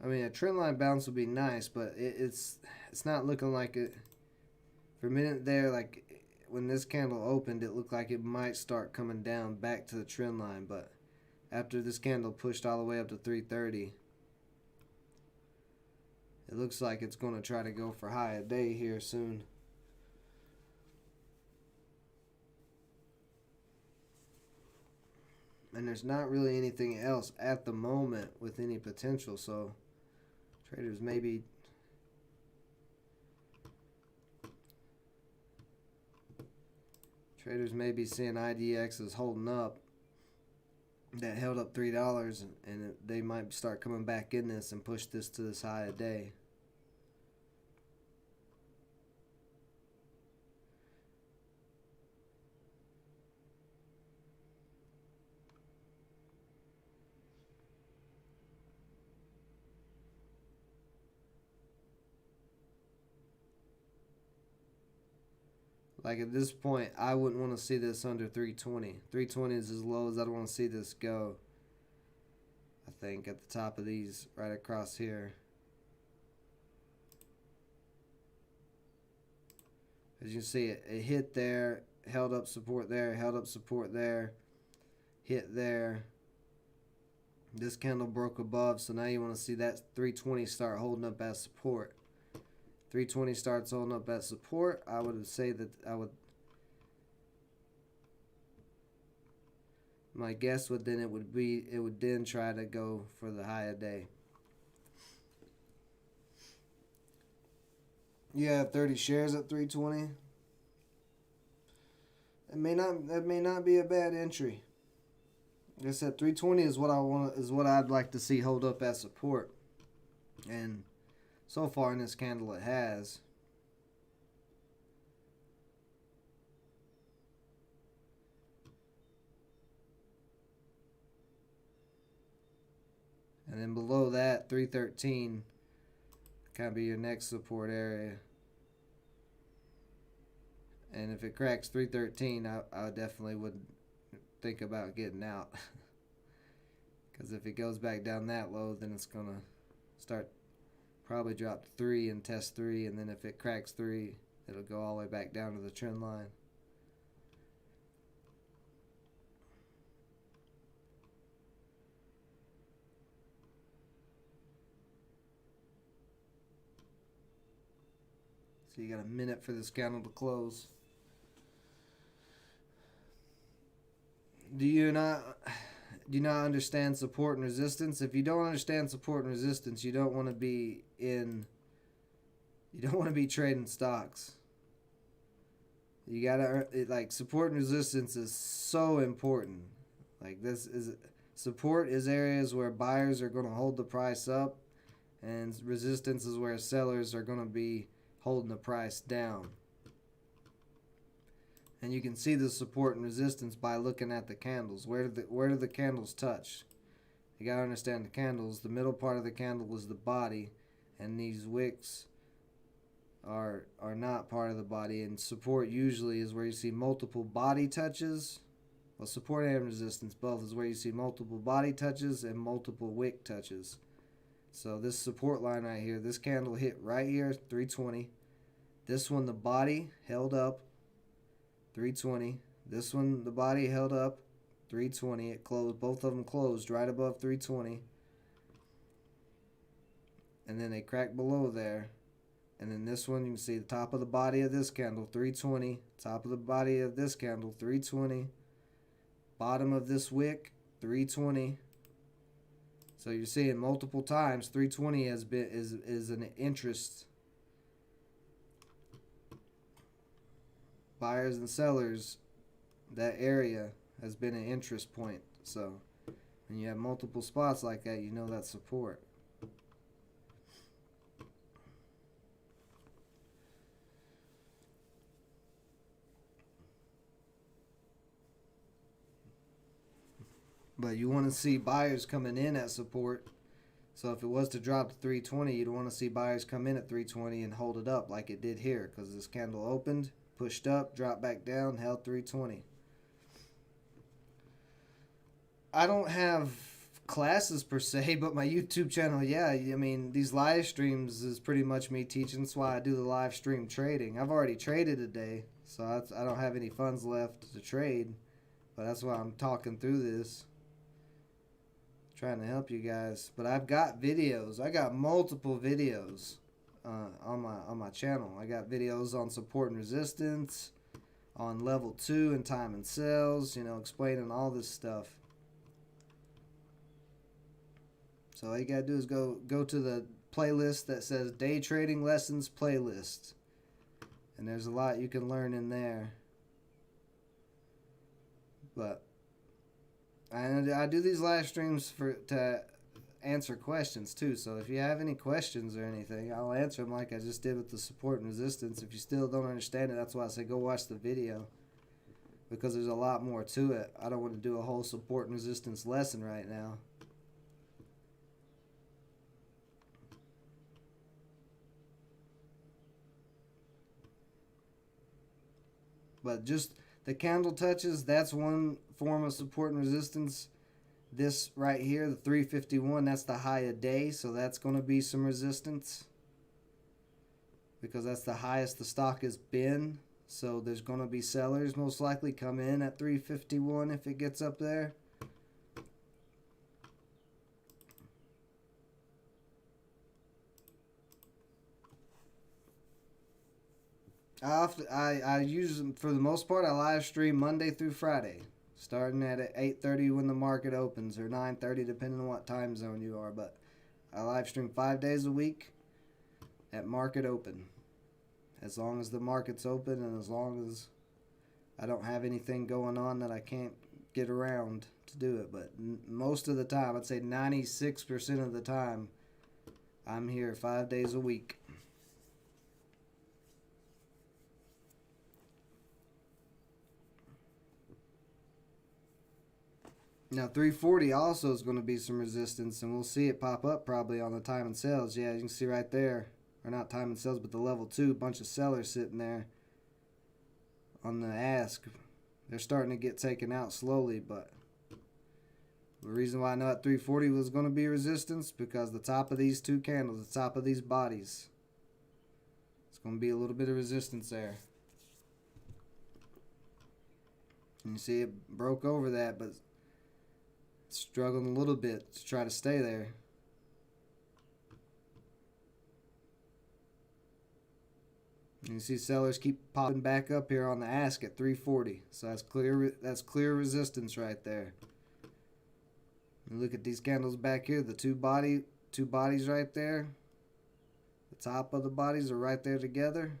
I mean, a trend line bounce would be nice, but it's not looking like it. For a minute there, like when this candle opened, it looked like it might start coming down back to the trend line, but after this candle pushed all the way up to 330, it looks like it's going to try to go for high a day here soon. And there's not really anything else at the moment with any potential, so traders may be seeing IDX is holding up. That held up $3, and they might start coming back in this and push this to this high a day. Like at this point, I wouldn't want to see this under 320. 320 is as low as I'd want to see this go. I think at the top of these, right across here. As you can see, it hit there, held up support there, held up support there, hit there. This candle broke above, so now you want to see that 320 start holding up as support. 320 starts holding up as support. I would say that my guess would then it would then try to go for the high of day. You have 30 shares at 320. That may not be a bad entry. Like I said, 320 is what I'd like to see hold up as support. And so far in this candle it has. And then below that, 313 kind of be your next support area. And if it cracks 313, I definitely would think about getting out. Because if it goes back down that low, then it's going to start, probably drop to 3 and test 3. And then if it cracks 3, it'll go all the way back down to the trend line. So you got a minute for this candle to close. Do you not understand support and resistance? If you don't understand support and resistance, you don't want to be trading stocks. You gotta, like, support and resistance is so important. Like, support is areas where buyers are going to hold the price up, and resistance is where sellers are going to be holding the price down. And you can see the support and resistance by looking at the candles. Where do the candles touch? You gotta understand the candles. The middle part of the candle is the body, and these wicks are not part of the body. And support usually is where you see multiple body touches. Well, support and resistance both is where you see multiple body touches and multiple wick touches. So this support line right here, this candle hit right here, 320. This one, the body held up, 320. This one, the body held up, 320. It closed. Both of them closed right above 320. And then they cracked below there. And then this one, you can see the top of the body of this candle, 320. Top of the body of this candle, 320. Bottom of this wick, 320. So you're seeing multiple times 320 is an interest. Buyers and sellers, that area has been an interest point. So when you have multiple spots like that, you know that's support. But you want to see buyers coming in at support. So if it was to drop to 320, you'd want to see buyers come in at 320 and hold it up like it did here, because this candle opened, pushed up, dropped back down, held 320. I don't have classes per se, but my YouTube channel, yeah, I mean, these live streams is pretty much me teaching. That's why I do the live stream trading. I've already traded today, so I don't have any funds left to trade, but that's why I'm talking through this, trying to help you guys. But I've got videos. I got multiple videos on my channel. I got videos on support and resistance, on level 2 and time and sales, you know, explaining all this stuff. So all you gotta do is go to the playlist that says Day Trading Lessons Playlist, and there's a lot you can learn in there. But I do these live streams to answer questions too. So if you have any questions or anything, I'll answer them like I just did with the support and resistance. If you still don't understand it, that's why I say go watch the video, because there's a lot more to it. I don't want to do a whole support and resistance lesson right now. But just the candle touches, that's one form of support and resistance. This right here, the 351, that's the high a day, so that's going to be some resistance because that's the highest the stock has been. So there's going to be sellers most likely come in at 351 if it gets up there. I use them for the most part. I live stream Monday through Friday, starting at 8:30 when the market opens, or 9:30 depending on what time zone you are. But I live stream 5 days a week at market open, as long as the market's open and as long as I don't have anything going on that I can't get around to do it. But most of the time, I'd say 96% of the time, I'm here 5 days a week. Now 340 also is going to be some resistance, and we'll see it pop up probably on the time and sales. Yeah, you can see right there, or not time and sales, but the level 2, bunch of sellers sitting there on the ask. They're starting to get taken out slowly, but the reason why I know at 340 was going to be resistance because the top of these two candles, the top of these bodies, it's going to be a little bit of resistance there. And you see it broke over that, but struggling a little bit to try to stay there. And you see sellers keep popping back up here on the ask at 340. So that's clear resistance right there. And look at these candles back here, the two bodies right there. The top of the bodies are right there together.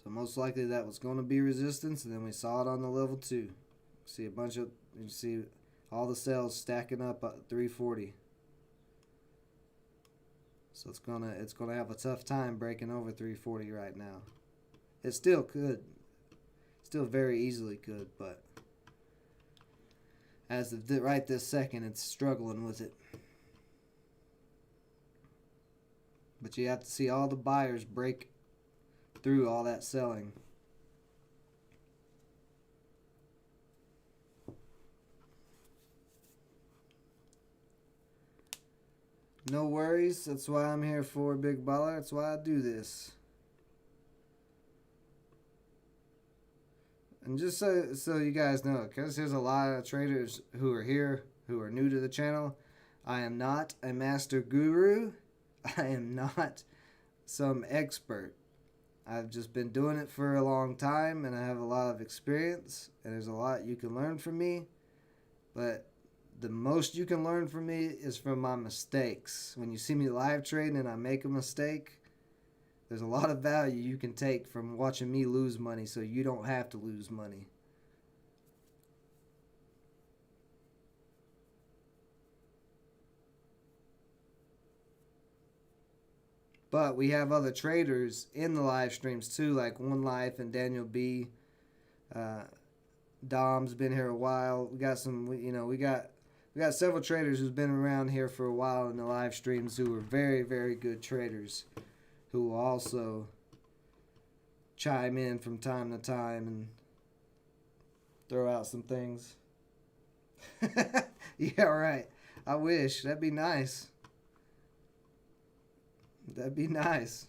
So most likely that was going to be resistance, and then we saw it on the level 2. See a bunch of, you see all the cells stacking up at 340. So it's gonna have a tough time breaking over 340 right now. It still could, still very easily could, but as of right this second, it's struggling with it. But you have to see all the buyers break through all that selling. No worries. That's why I'm here for, Big Baller. That's why I do this. And just so you guys know, because there's a lot of traders who are here who are new to the channel, I am not a master guru. I am not some expert. I've just been doing it for a long time, and I have a lot of experience, and there's a lot you can learn from me. But the most you can learn from me is from my mistakes. When you see me live trading and I make a mistake, there's a lot of value you can take from watching me lose money so you don't have to lose money. But we have other traders in the live streams too, like One Life and Daniel B. Dom's been here a while. We got some, we got several traders who's been around here for a while in the live streams who are very, very good traders who will also chime in from time to time and throw out some things. Yeah, right. I wish. That'd be nice. That'd be nice.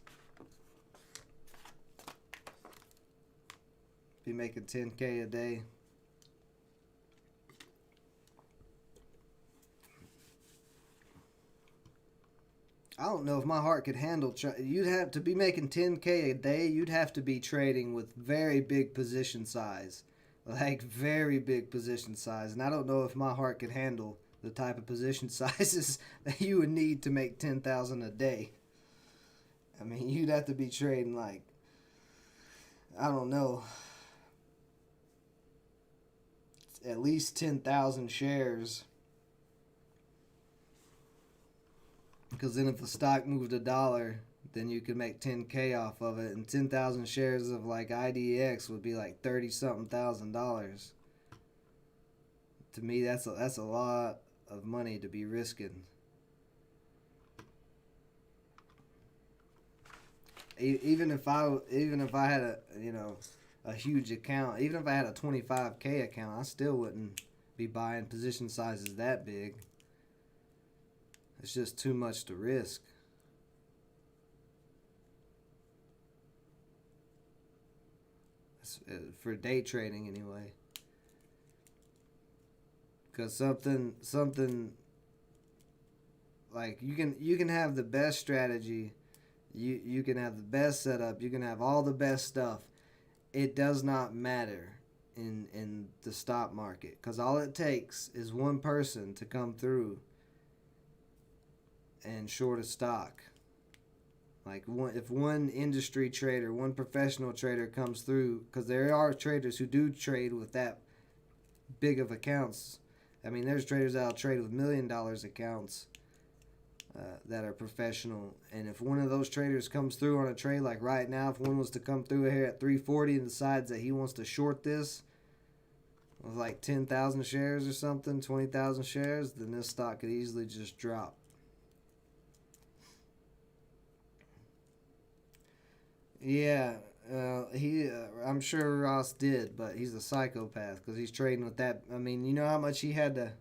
Be making 10K a day. I don't know if my heart could handle. You'd have to be making 10K a day. You'd have to be trading with very big position size, like very big position size. And I don't know if my heart could handle the type of position sizes that you would need to make 10,000 a day. I mean, you'd have to be trading like, I don't know, at least 10,000 shares. Because then if the stock moved $1, then you could make 10K off of it. And 10,000 shares of like IDX would be like $30-something thousand. To me, that's a lot of money to be risking. even if I had a huge account, even if I had a 25K account, I still wouldn't be buying position sizes that big. It's just too much to risk. For day trading anyway. Because something like you can have the best strategy, you can have the best setup, you can have all the best stuff. It does not matter in the stock market, because all it takes is one person to come through and short a stock. Like if one industry trader, one professional trader comes through, because there are traders who do trade with that big of accounts. I mean, there's traders that'll trade with $1 million accounts that are professional. And if one of those traders comes through on a trade, like right now, if one was to come through here at 340 and decides that he wants to short this with like 10,000 shares or something, 20,000 shares, then this stock could easily just drop. Yeah, I'm sure Ross did, but he's a psychopath because he's trading with that. I mean, you know how much he had to.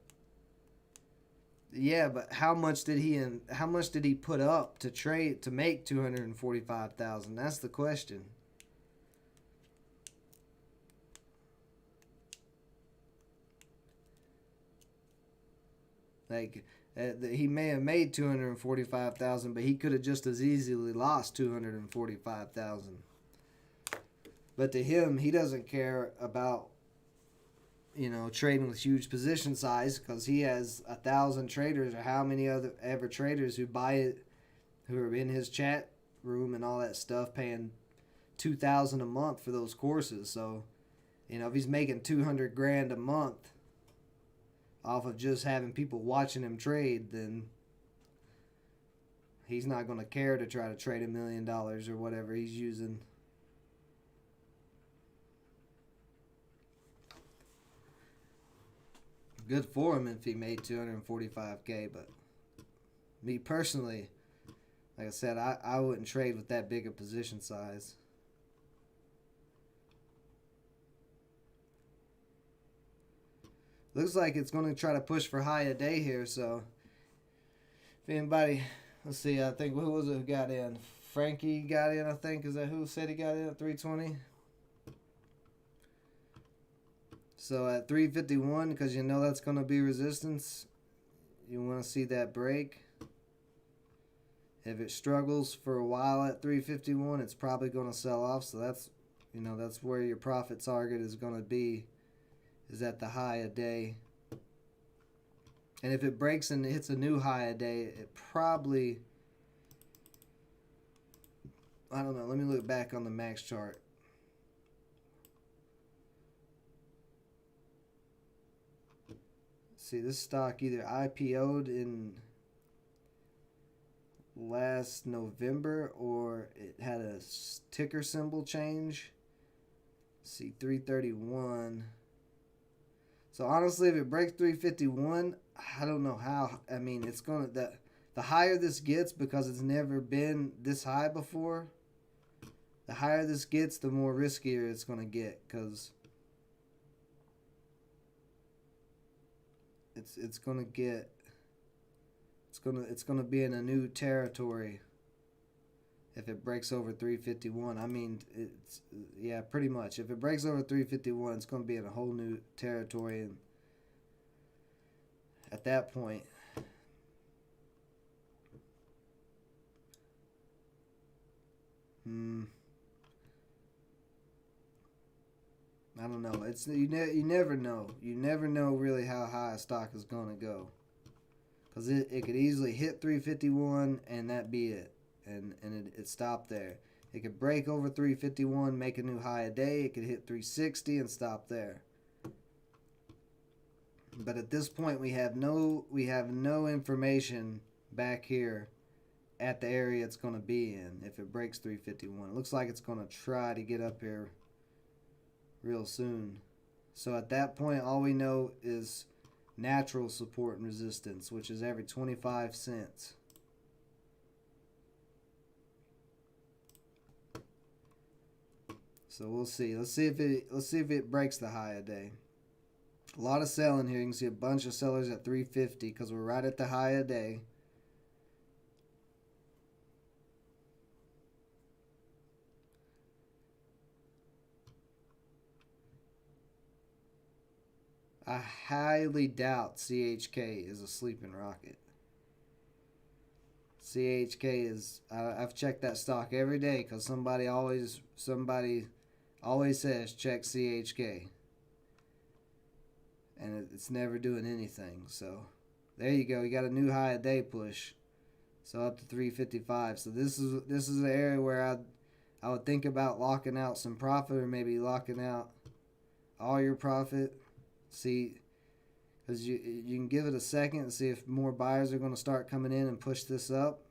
Yeah, but how much did he put up to trade to make 245,000? That's the question. Like, he may have made 245,000, but he could have just as easily lost 245,000. But to him, he doesn't care about, trading with huge position size, because he has 1,000 traders, or how many ever traders who buy it, who are in his chat room and all that stuff, paying $2,000 a month for those courses. So, if he's making 200 grand a month off of just having people watching him trade, then he's not going to care to try to trade $1 million or whatever he's using. Good for him if he made 245K, but me personally, like I said, I wouldn't trade with that big a position size. Looks like it's going to try to push for high a day here, so if anybody, let's see, I think, who was it who got in? Frankie got in, I think. Is that who said he got in at 320? So at 351, because that's going to be resistance, you want to see that break. If it struggles for a while at 351, it's probably going to sell off. So that's where your profit target is going to be, is at the high a day. And if it breaks and hits a new high a day, it probably, I don't know, let me look back on the max chart. See, this stock either IPO'd in last November, or it had a ticker symbol change. Let's see, 331. So honestly, if it breaks 351, I don't know how. I mean, it's going to, the higher this gets, because it's never been this high before, the higher this gets, the more riskier it's going to get, because it's going to be in a new territory if it breaks over 351. I mean, pretty much. If it breaks over 351, it's going to be in a whole new territory, and at that point, I don't know. It's you never know. You never know really how high a stock is going to go, because it could easily hit 351 and that be it, and it stopped there. It could break over 351, make a new high a day. It could hit 360 and stop there. But at this point, we have no information back here at the area it's going to be in if it breaks 351. It looks like it's going to try to get up here real soon. So at that point, all we know is natural support and resistance, which is every 25 cents. So we'll see. Let's see if it breaks the high a day. A lot of selling here. You can see a bunch of sellers at 350 because we're right at the high a day. I highly doubt CHK is a sleeping rocket. CHK is. I've checked that stock every day because somebody always says check CHK, and it's never doing anything. So there you go. You got a new high a day push. So up to 355. So this is an area where I would think about locking out some profit, or maybe locking out all your profit. See, because you can give it a second and see if more buyers are going to start coming in and push this up.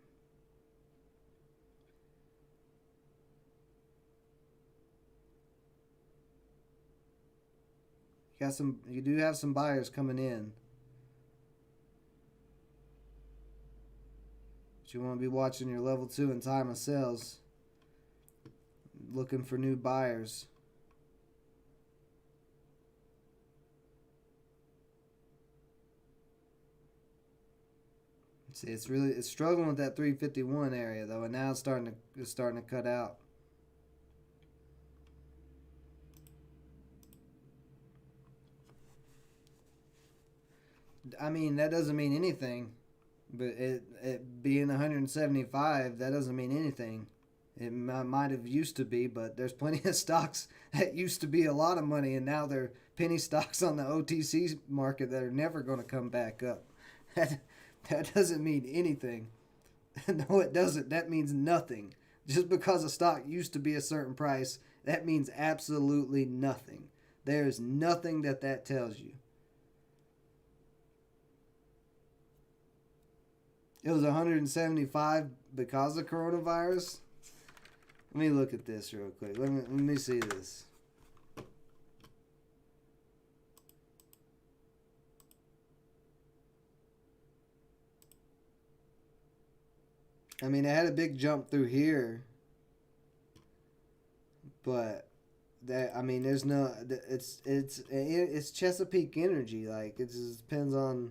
You do have some buyers coming in. But you want to be watching your level 2 and time of sales, looking for new buyers. See, it's struggling with that 351 area though, and now it's starting to cut out. I mean, that doesn't mean anything, but it being 175, that doesn't mean anything. It might have used to be, but there's plenty of stocks that used to be a lot of money, and now they're penny stocks on the OTC market that are never going to come back up. That doesn't mean anything. No, it doesn't. That means nothing. Just because a stock used to be a certain price, that means absolutely nothing. There's nothing that tells you. It was 175 because of coronavirus. Let me look at this real quick. Let me see this. I mean, it had a big jump through here, but there's no. It's Chesapeake Energy. Like, it just depends on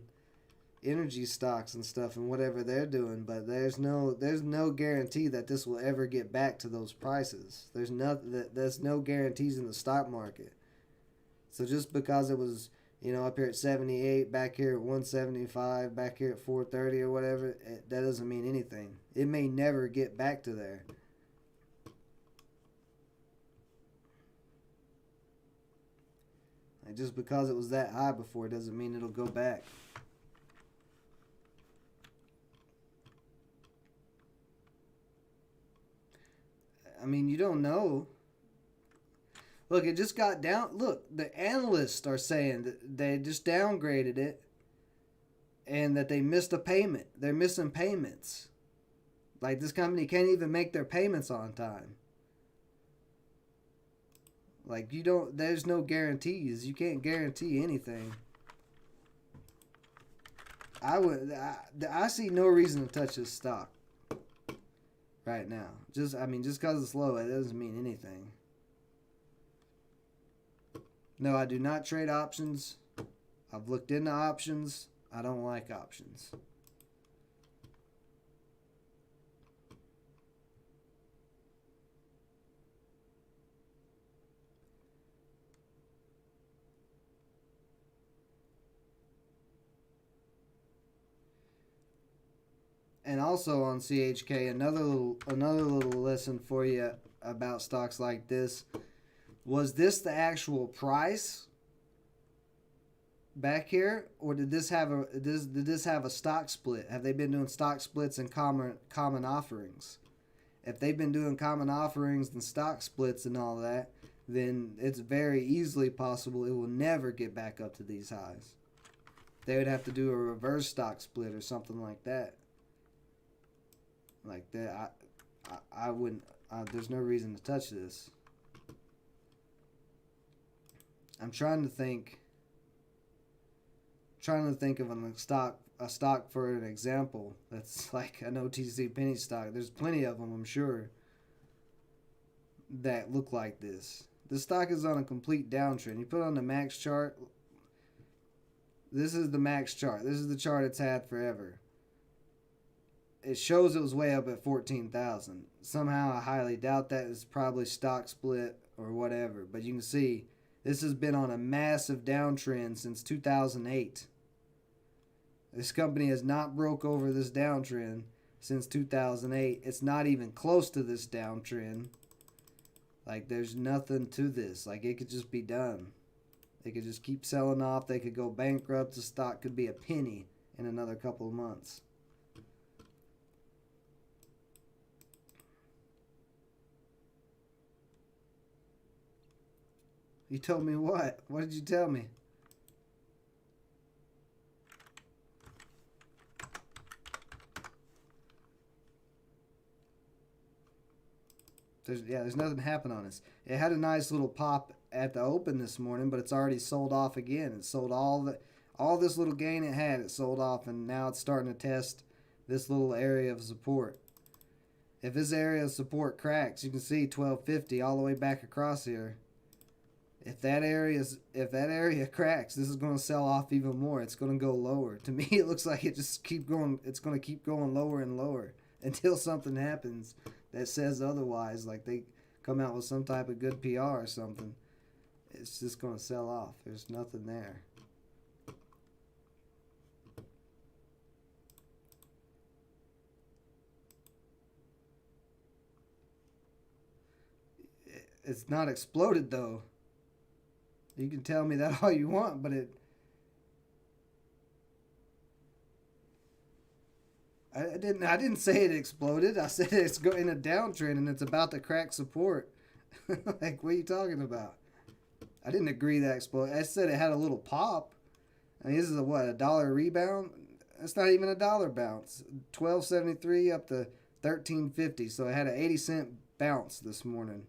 energy stocks and stuff and whatever they're doing, but there's no guarantee that this will ever get back to those prices. There's no guarantees in the stock market. So just because it was, up here at 78, back here at 175, back here at 430 or whatever, that doesn't mean anything. It may never get back to there. Like, just because it was that high before doesn't mean it'll go back. I mean, you don't know. Look, it just got down. Look, the analysts are saying that they just downgraded it and that they missed a payment. They're missing payments. Like, this company can't even make their payments on time. Like, there's no guarantees. You can't guarantee anything. I see no reason to touch this stock right now. Just because it's low, it doesn't mean anything. No, I do not trade options. I've looked into options. I don't like options. And also on CHK, another little lesson for you about stocks like this. Was this the actual price back here, or did this have a stock split? Have they been doing stock splits and common offerings? If they've been doing common offerings and stock splits and all that, then it's very easily possible it will never get back up to these highs. They would have to do a reverse stock split or something like that. Like that, I wouldn't. There's no reason to touch this. I'm trying to think of a stock for an example that's like an OTC penny stock. There's plenty of them, I'm sure. that look like this. The stock is on a complete downtrend. You put on the max chart. This is the max chart. This is the chart it's had forever. It shows it was way up at 14,000. Somehow I highly doubt that. It's probably stock split or whatever. But you can see this has been on a massive downtrend since 2008. This company has not broke over this downtrend since 2008. It's not even close to this downtrend. Like, there's nothing to this. Like, it could just be done. They could just keep selling off. They could go bankrupt. The stock could be a penny in another couple of months. You told me what? What did you tell me? There's nothing happened on this. It had a nice little pop at the open this morning, but it's already sold off again. It sold all this little gain it had. It sold off, and now it's starting to test this little area of support. If this area of support cracks, you can see 1250 all the way back across here. If that area cracks, this is going to sell off even more. It's going to go lower. To me, it looks like it's going to keep going lower and lower until something happens that says otherwise, like they come out with some type of good PR or something. It's just going to sell off. There's nothing there. It's not exploded though. You can tell me that all you want, but I didn't say it exploded. I said it's going in a downtrend and it's about to crack support. Like, what are you talking about? I didn't agree that exploded. I said it had a little pop. I mean, this is a dollar rebound? It's not even a dollar bounce. 12.73 up to 13.50. So it had an 80-cent bounce this morning.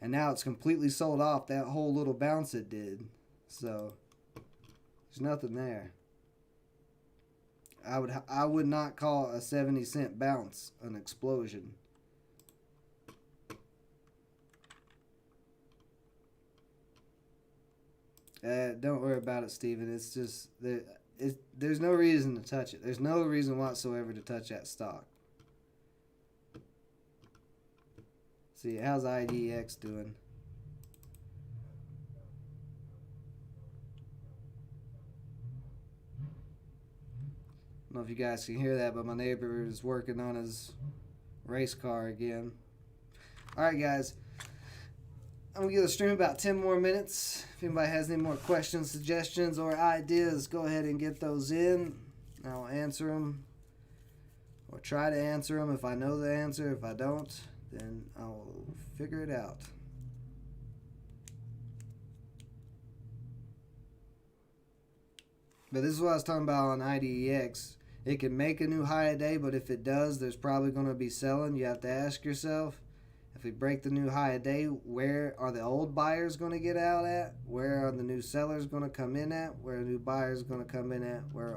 And now it's completely sold off that whole little bounce it did. So there's nothing there. I would not call a 70-cent bounce an explosion. Don't worry about it, Steven. It's just there's no reason to touch it. There's no reason whatsoever to touch that stock. See, how's IDX doing? I don't know if you guys can hear that, but my neighbor is working on his race car again. Alright, guys. I'm going to give the stream about 10 more minutes. If anybody has any more questions, suggestions, or ideas, go ahead and get those in. I'll answer them. Or try to answer them if I know the answer. If I don't, then I'll figure it out. But this is what I was talking about on IDEX. It can make a new high a day, but if it does, there's probably going to be selling. You have to ask yourself, if we break the new high a day, where are the old buyers going to get out at? Where are the new sellers going to come in at? Where are new buyers going to come in at? Where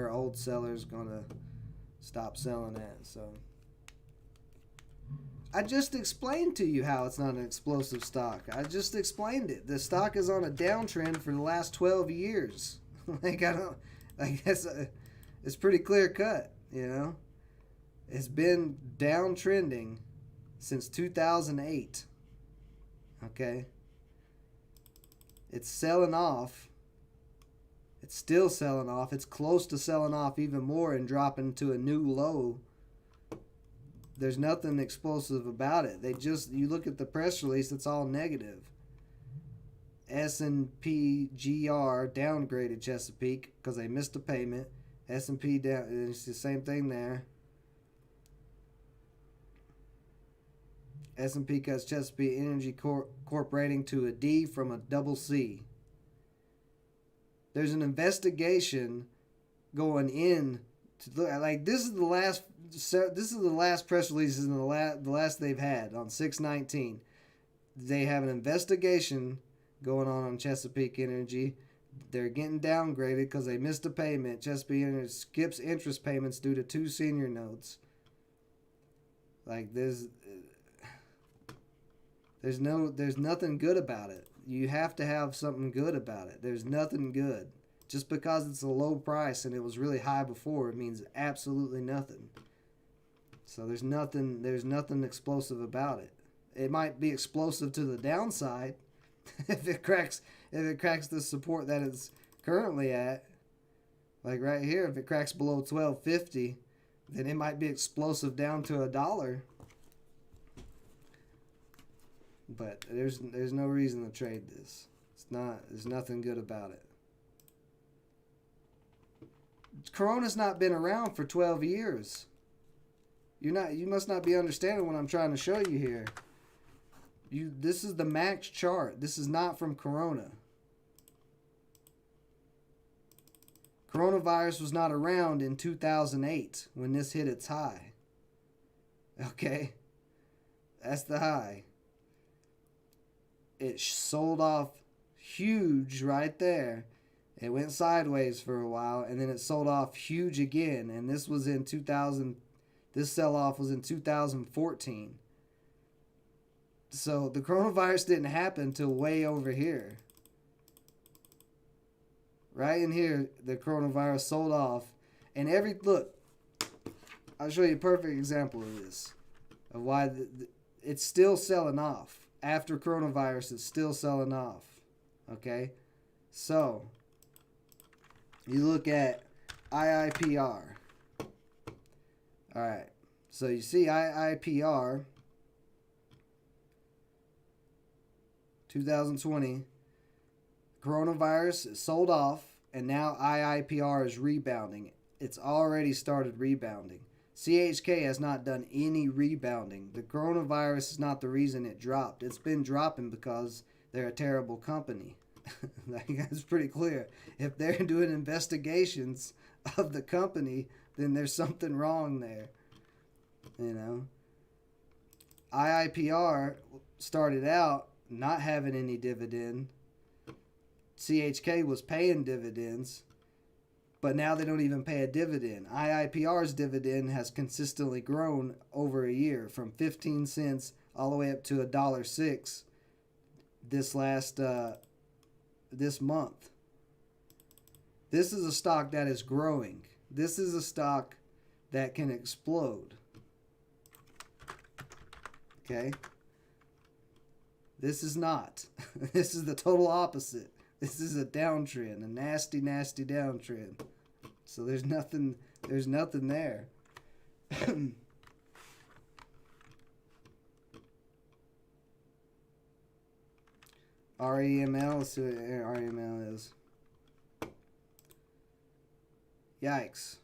old sellers going to stop selling at? So I just explained to you how it's not an explosive stock. I just explained it. The stock is on a downtrend for the last 12 years. It's pretty clear cut, you know. It's been downtrending since 2008. Okay. It's selling off. It's still selling off. It's close to selling off even more and dropping to a new low. There's nothing explosive about it. You look at the press release, it's all negative. S&P GR downgraded Chesapeake because they missed a payment. S&P down, it's the same thing there. S&P cuts Chesapeake Energy Corp rating to a D from a double C. There's an investigation going in to look like this is the last press releases and the last they've had on 6/19. They have an investigation going on Chesapeake Energy. They're getting downgraded because they missed a payment. Chesapeake Energy skips interest payments due to 2 senior notes. Like this, There's nothing good about it. You have to have something good about it. There's nothing good. Just because it's a low price and it was really high before, it means absolutely nothing. So there's nothing explosive about it. It might be explosive to the downside if it cracks the support that it's currently at. Like right here, if it cracks below 12.50, then it might be explosive down to $1. But there's no reason to trade this. There's nothing good about it. Corona's not been around for 12 years. You must not be understanding what I'm trying to show you here. This is the max chart. This is not from Corona. Coronavirus was not around in 2008 when this hit its high. Okay? That's the high. It sold off huge right there. It went sideways for a while, and then it sold off huge again. And this was in 2000. This sell-off was in 2014. So the coronavirus didn't happen till way over here. Right in here, the coronavirus sold off. And look, I'll show you a perfect example of this. Of why it's still selling off. After coronavirus, it's still selling off. Okay? So, you look at IIPR. Alright. So you see IIPR 2020. Coronavirus is sold off, and now IIPR is rebounding. It's already started rebounding. CHK has not done any rebounding. The coronavirus is not the reason it dropped. It's been dropping because they're a terrible company. That's pretty clear. If they're doing investigations of the company, then there's something wrong there. You know? IIPR started out not having any dividend. CHK was paying dividends, but now they don't even pay a dividend. IIPR's dividend has consistently grown over a year from 15 cents all the way up to $1.06 this month. This is a stock that is growing. This is a stock that can explode. Okay? This is not. This is the total opposite. This is a downtrend, a nasty, nasty downtrend. So there's nothing there. REML, let's see what REML is. Yikes.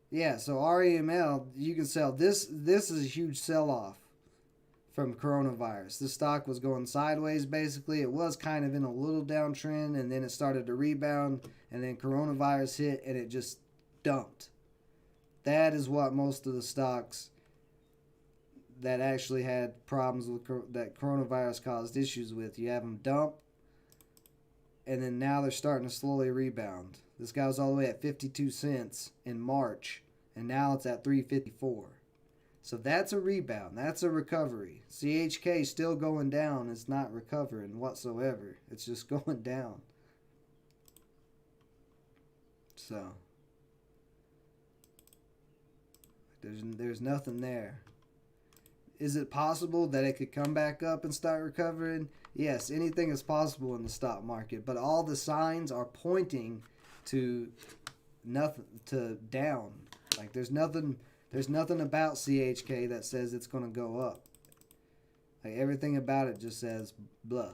Yeah, so REML, you can sell this. This is a huge sell-off from coronavirus. The stock was going sideways, basically. It was kind of in a little downtrend, and then it started to rebound, and then coronavirus hit, and it just dumped. That is what most of the stocks that actually had problems with that coronavirus caused issues with. You have them dump, and then now they're starting to slowly rebound. This guy was all the way at 52 cents in March, and now it's at 3.54. So that's a rebound. That's a recovery. CHK still going down. It's not recovering whatsoever. It's just going down. So there's nothing there. Is it possible that it could come back up and start recovering? Yes, anything is possible in the stock market, but all the signs are pointing to nothing, to down. Like there's nothing about CHK that says it's going to go up. Like everything about it just says blah.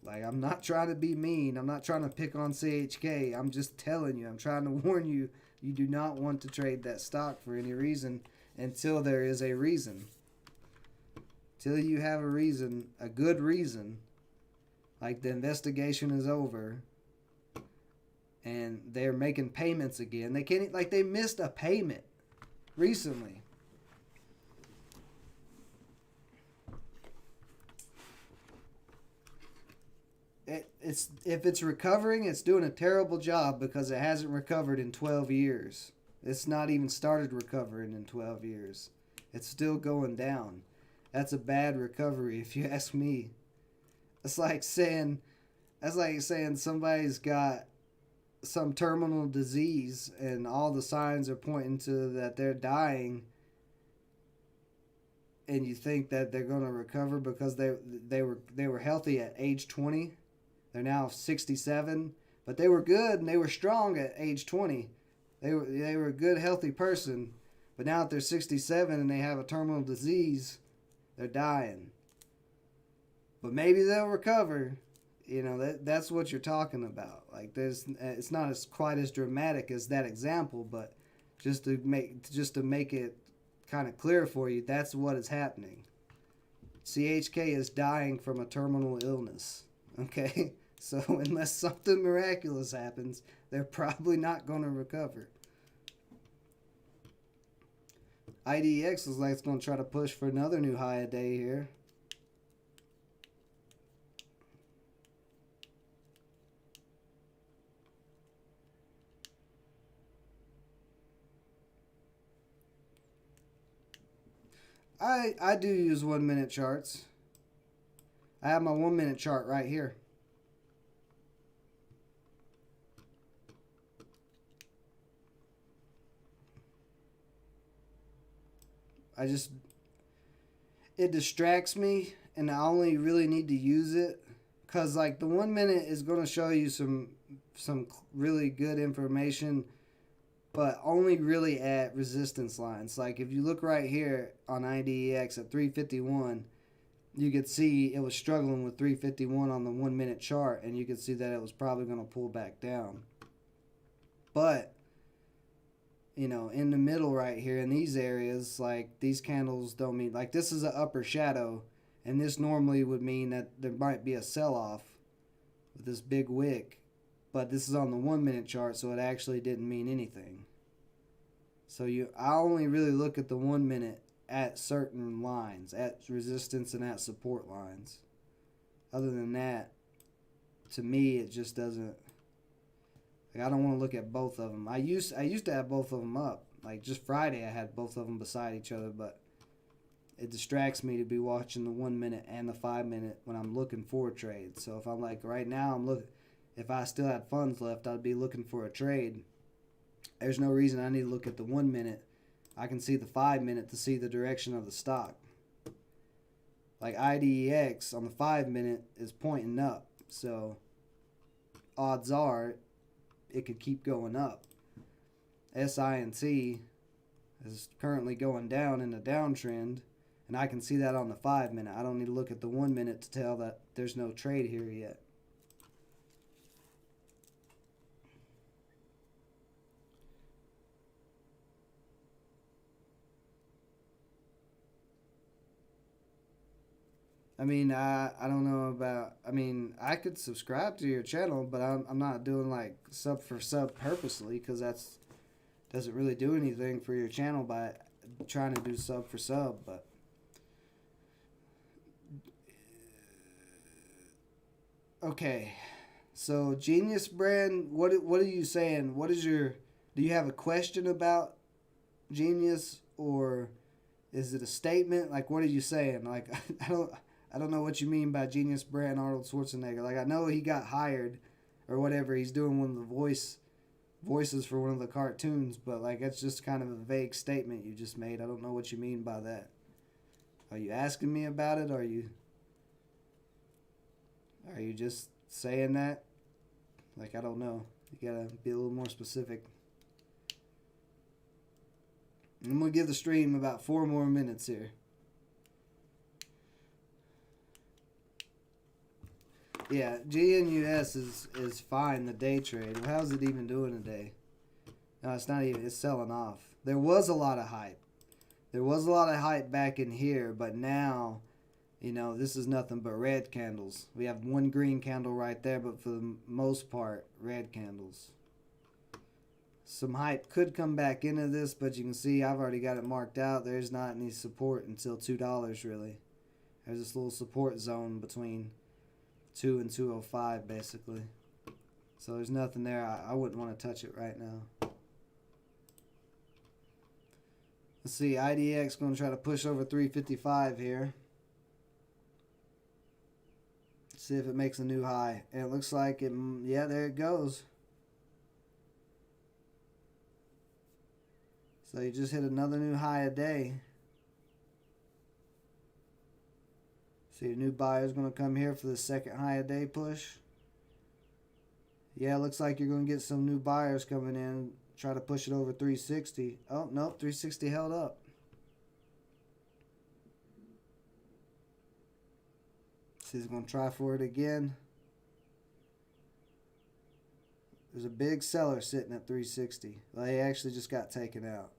Like I'm not trying to be mean. I'm not trying to pick on CHK. I'm just telling you. I'm trying to warn you. You do not want to trade that stock for any reason until there is a reason. Till you have a reason, a good reason, like the investigation is over and they're making payments again. They can't, like they missed a payment recently. It's if it's recovering, it's doing a terrible job because it hasn't recovered in 12 years. It's not even started recovering in 12 years. It's still going down. That's a bad recovery if you ask me. It's like saying somebody's got some terminal disease and all the signs are pointing to that they're dying, and you think that they're going to recover because they were healthy at age 20. They're now 67, but they were good and they were strong at age 20. They were a good healthy person, but now that they're 67 and they have a terminal disease, they're dying. But maybe they'll recover. That's what you're talking about. Like it's not as quite as dramatic as that example, but just to make it kind of clear for you, that's what is happening. CHK is dying from a terminal illness. Okay? So unless something miraculous happens, they're probably not going to recover. IDX looks like it's going to try to push for another new high a day here. I do use 1 minute charts. I have my 1 minute chart right here. It distracts me, and I only really need to use it because like the 1 minute is going to show you some really good information, but only really at resistance lines. Like if you look right here on IDX at 351, you could see it was struggling with 351 on the 1 minute chart, and you could see that it was probably going to pull back down. But in the middle right here in these areas, like these candles don't mean, like this is an upper shadow, and this normally would mean that there might be a sell-off with this big wick, but this is on the 1 minute chart, so it actually didn't mean anything. So I only really look at the 1 minute at certain lines, at resistance and at support lines. Other than that, to me, it just doesn't. Like I don't want to look at both of them. I used to have both of them up. Like just Friday, I had both of them beside each other, but it distracts me to be watching the 1 minute and the 5 minute when I'm looking for a trade. So if I'm like right now, if I still had funds left, I'd be looking for a trade. There's no reason I need to look at the 1 minute. I can see the 5 minute to see the direction of the stock. Like IDEX on the 5 minute is pointing up, so odds are it could keep going up. SINC is currently going down in a downtrend, and I can see that on the 5 minute. I don't need to look at the 1 minute to tell that there's no trade here yet. I mean, I don't know about. I mean, I could subscribe to your channel, but I'm not doing like sub for sub purposely because that's doesn't really do anything for your channel by trying to do sub for sub. But okay, so Genius Brand, what are you saying? What is your? Do you have a question about Genius, or is it a statement? Like, what are you saying? Like, I don't know what you mean by Genius Brand Arnold Schwarzenegger. Like, I know he got hired or whatever. He's doing one of the voices for one of the cartoons, but like it's just kind of a vague statement you just made. I don't know what you mean by that. Are you asking me about it? Or are you just saying that? Like, I don't know. You gotta be a little more specific. I'm gonna give the stream about 4 more minutes here. Yeah, GNUS is fine, the day trade. Well, how's it even doing today? No, it's not even. It's selling off. There was a lot of hype. There was a lot of hype back in here, but now, this is nothing but red candles. We have one green candle right there, but for the most part, red candles. Some hype could come back into this, but you can see I've already got it marked out. There's not any support until $2, really. There's this little support zone between 2 and 205 basically. So there's nothing there. I wouldn't want to touch it right now. Let's see, IDX going to try to push over 355 here. See if it makes a new high. And it looks like it, yeah, there it goes. So you just hit another new high a day. See, a new buyer's going to come here for the second high a day push. Yeah, it looks like you're going to get some new buyers coming in. Try to push it over 360. Oh, nope, 360 held up. See, he's going to try for it again. There's a big seller sitting at 360. Well, he actually just got taken out.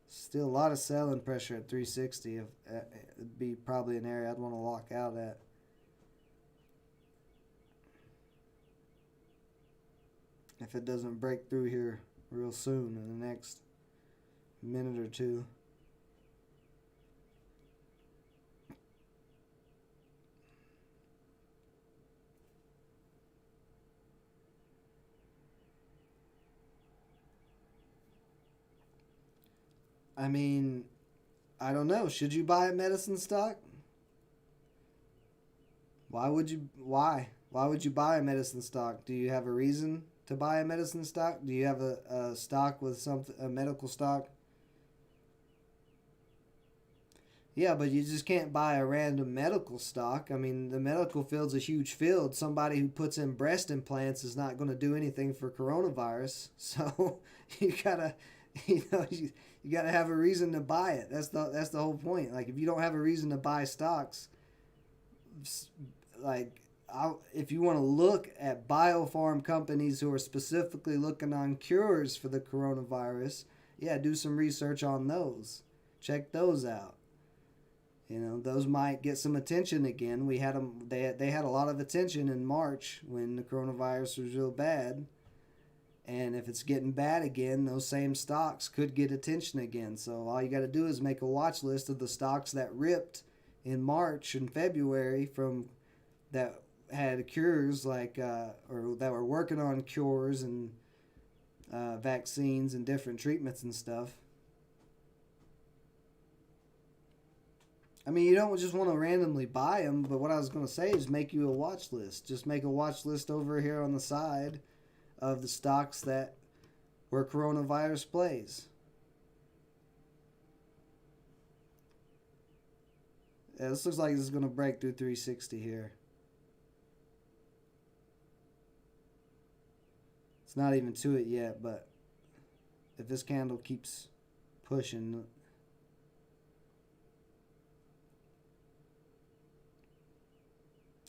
Still a lot of selling pressure at 360. It'd be probably an area I'd want to lock out at. If it doesn't break through here real soon in the next minute or two. I mean, I don't know. Should you buy a medicine stock? Why would you buy a medicine stock? Do you have a reason to buy a medicine stock? Do you have a stock with a medical stock? Yeah, but you just can't buy a random medical stock. I mean, the medical field's a huge field. Somebody who puts in breast implants is not going to do anything for coronavirus. So you gotta, you gotta have a reason to buy it. That's the whole point. Like, if you don't have a reason to buy stocks, like, if you want to look at biopharm companies who are specifically looking on cures for the coronavirus, yeah, do some research on those. Check those out. You know, those might get some attention again. We had them. They had a lot of attention in March when the coronavirus was real bad. And if it's getting bad again, those same stocks could get attention again. So all you got to do is make a watch list of the stocks that ripped in March and February from that had cures, like or that were working on cures and vaccines and different treatments and stuff. I mean, you don't just want to randomly buy them, but what I was going to say is make you a watch list. Just make a watch list over here on the side of the stocks that where coronavirus plays. Yeah, this looks like this is going to break through 360 here. It's not even to it yet, but if this candle keeps pushing,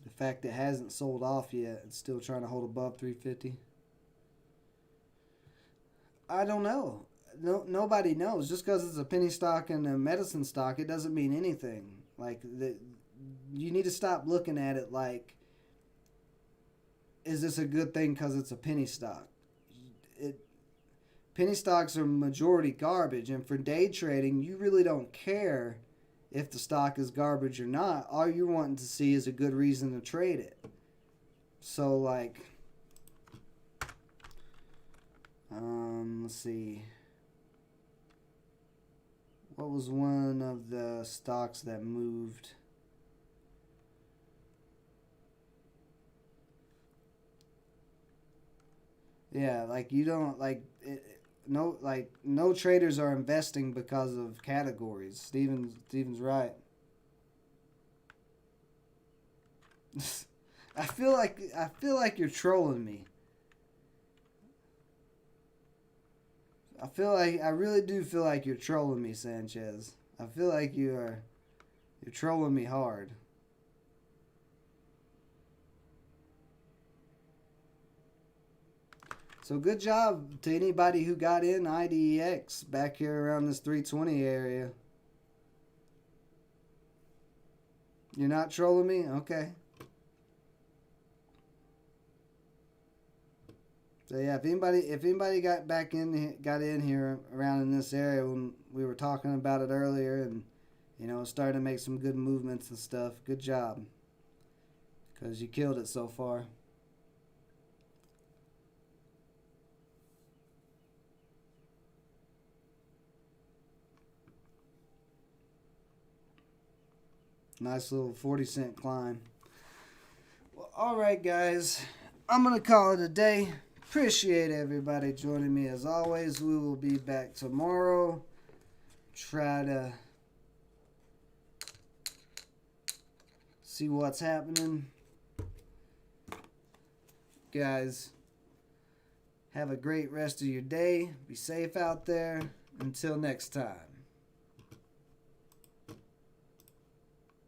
the fact it hasn't sold off yet, it's still trying to hold above 350. I don't know. Nobody knows. Just because it's a penny stock and a medicine stock, it doesn't mean anything. Like, you need to stop looking at it like, is this a good thing because it's a penny stock? Penny stocks are majority garbage, and for day trading, you really don't care if the stock is garbage or not. All you're wanting to see is a good reason to trade it. So, like, let's see. What was one of the stocks that moved? Yeah, like, you don't, like, no traders are investing because of categories. Steven's right. I feel like you're trolling me. I really do feel like you're trolling me, Sanchez. I feel like you're trolling me hard. So good job to anybody who got in IDX back here around this 320 area. You're not trolling me? Okay. So yeah, if anybody got in here around in this area when we were talking about it earlier, and started to make some good movements and stuff, good job. because you killed it so far. Nice little 40-cent climb. Well, alright guys, I'm going to call it a day. Appreciate everybody joining me as always. We will be back tomorrow. Try to see what's happening. Guys, have a great rest of your day. Be safe out there. Until next time.